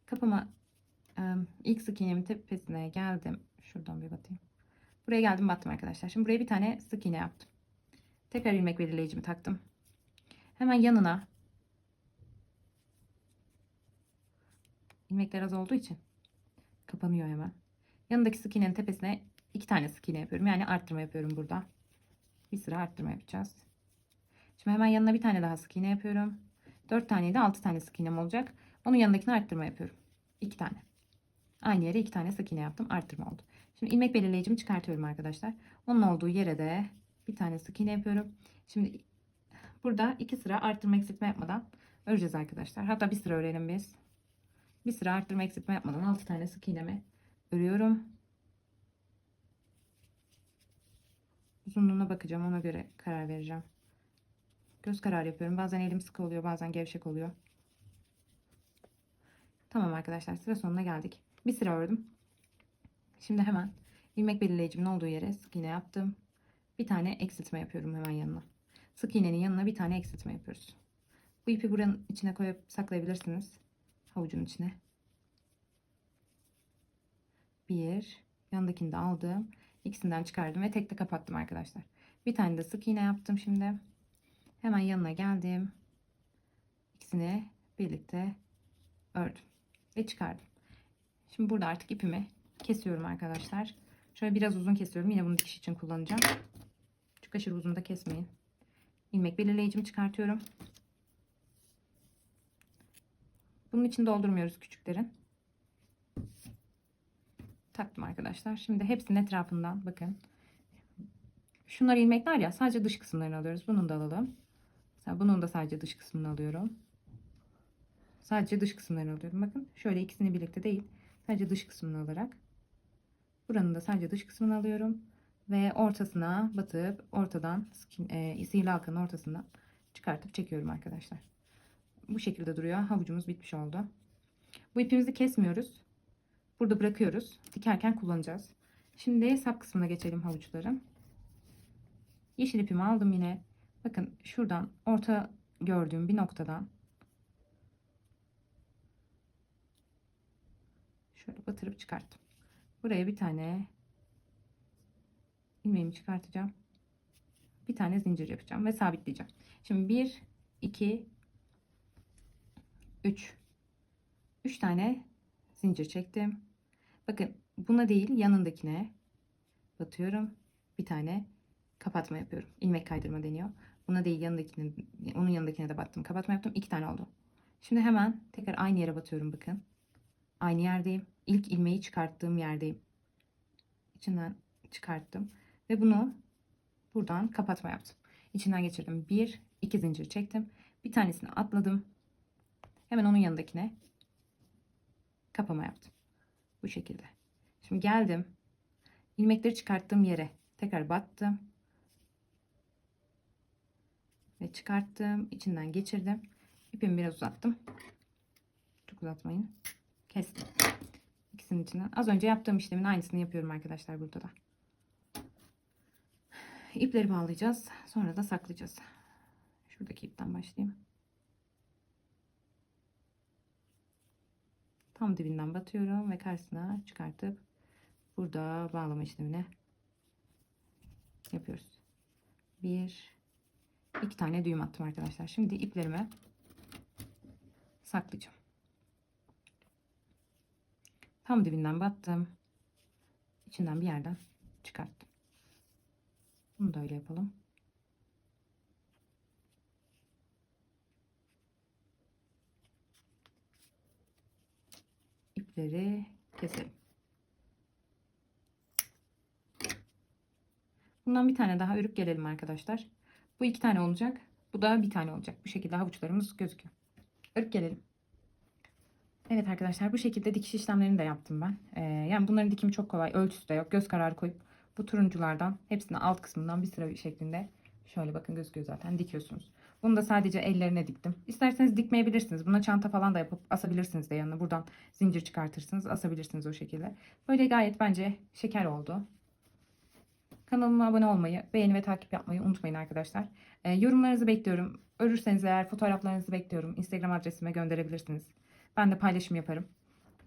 Kapama ilk sık iğnemin tepesine geldim. Şuradan bir batayım. Buraya geldim, battım arkadaşlar. Şimdi buraya bir tane sık iğne yaptım. Tekrar ilmek belirleyicimi taktım. Hemen yanına, ilmekler az olduğu için kapanıyor hemen. Yanındaki sık iğnenin tepesine 2 tane sık iğne yapıyorum. Yani arttırma yapıyorum burada. Bir sıra arttırma yapacağız. Şimdi hemen yanına bir tane daha sık iğne yapıyorum. 4 tane de 6 tane sık iğnem olacak. Onun yanındakine arttırma yapıyorum. 2 tane. aynı yere 2 tane sık iğne yaptım. Arttırma oldu. Şimdi ilmek belirleyicimi çıkartıyorum arkadaşlar. Onun olduğu yere de bir tane sık iğne yapıyorum. Şimdi burada 2 sıra arttırma eksiltme yapmadan öreceğiz arkadaşlar. Hatta bir sıra örelim biz. Bir sıra arttırma eksiltme yapmadan 6 tane sık iğnemi örüyorum. Uzunluğuna bakacağım, ona göre karar vereceğim. Göz kararı yapıyorum. Bazen elim sıkı oluyor, bazen gevşek oluyor. Tamam arkadaşlar, sıra sonuna geldik. Bir sıra ördüm. Şimdi hemen ilmek belirleyicimin olduğu yere sık iğne yaptım. Bir tane eksiltme yapıyorum hemen yanına. Sık iğnenin yanına bir tane eksiltme yapıyoruz. Bu ipi buranın içine koyup saklayabilirsiniz. Havucun içine. Bir, yanındakini de aldım. İkisinden çıkardım ve tek de kapattım arkadaşlar. Bir tane de sık iğne yaptım şimdi. Hemen yanına geldim. İkisini birlikte ördüm ve çıkardım. Şimdi burada artık ipimi kesiyorum arkadaşlar. Şöyle biraz uzun kesiyorum. Yine bunu dikiş için kullanacağım. Çok aşırı uzun da kesmeyin. İlmek belirleyicimi çıkartıyorum. Bunun için doldurmuyoruz küçüklerin. Taktım arkadaşlar. Şimdi hepsinin etrafından bakın. Şunlar ilmekler ya, sadece dış kısımlarını alıyoruz. Bunun da alalım. Mesela bunun da sadece dış kısmını alıyorum. Sadece dış kısımlarını alıyorum. Bakın şöyle ikisini birlikte değil. Sadece dış kısmını alarak. Buranın da sadece dış kısmını alıyorum. Ve ortasına batıp ortadan sihirli halkanın ortasından çıkartıp çekiyorum arkadaşlar. Bu şekilde duruyor. Havucumuz bitmiş oldu. Bu ipimizi kesmiyoruz. Burada bırakıyoruz. Dikerken kullanacağız. Şimdi sap kısmına geçelim havuçların. Yeşil ipimi aldım yine. Bakın şuradan orta gördüğüm bir noktadan şöyle batırıp çıkarttım. Buraya bir tane ilmeğimi çıkartacağım. Bir tane zincir yapacağım ve sabitleyeceğim. Şimdi 1, 2, 3. 3 tane zincir çektim. Bakın buna değil, yanındakine batıyorum. Bir tane kapatma yapıyorum. İlmek kaydırma deniyor. Buna değil, yanındakine, onun yanındakine de battım. Kapatma yaptım. 2 tane oldu. Şimdi hemen tekrar aynı yere batıyorum bakın. Aynı yerdeyim. İlk ilmeği çıkarttığım yerdeyim. İçinden çıkarttım ve bunu buradan kapatma yaptım. İçinden geçirdim. 1, 2 zincir çektim. Bir tanesini atladım. Hemen onun yanındakine kapama yaptım. Bu şekilde. Şimdi geldim. İlmekleri çıkarttığım yere tekrar battım. Ve çıkarttım. İçinden geçirdim. İpimi biraz uzattım. Çok uzatmayın. Kestim. İkisinin içinden. Az önce yaptığım işlemin aynısını yapıyorum arkadaşlar burada da. İpleri bağlayacağız. Sonra da saklayacağız. Şuradaki ipten başlayayım. Tam dibinden batıyorum ve karşısına çıkartıp burada bağlama işlemini yapıyoruz. 1, 2 tane düğüm attım arkadaşlar. Şimdi iplerimi saklayacağım. Tam dibinden battım. İçinden bir yerden çıkarttım. Bunu da öyle yapalım. İpleri keselim. Bundan bir tane daha örüp gelelim arkadaşlar. Bu 2 tane olacak. Bu da bir tane olacak. Bu şekilde havuçlarımız gözüküyor. Örüp gelelim. Evet arkadaşlar, bu şekilde dikiş işlemlerini de yaptım ben. Yani bunların dikimi çok kolay. Ölçüsü de yok. Göz kararı koyup bu turunculardan hepsini alt kısmından bir sıra şeklinde şöyle bakın gözüküyor zaten, dikiyorsunuz. Bunu da sadece ellerine diktim. İsterseniz dikmeyebilirsiniz. Buna çanta falan da yapıp asabilirsiniz de yanına. Buradan zincir çıkartırsınız, asabilirsiniz o şekilde. Böyle gayet bence şeker oldu. Kanalıma abone olmayı, beğeni ve takip yapmayı unutmayın arkadaşlar. Yorumlarınızı bekliyorum. Örürseniz eğer fotoğraflarınızı bekliyorum. Instagram adresime gönderebilirsiniz. Ben de paylaşım yaparım.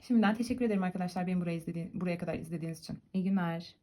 Şimdiden teşekkür ederim arkadaşlar, beni buraya kadar izlediğiniz için. İyi günler.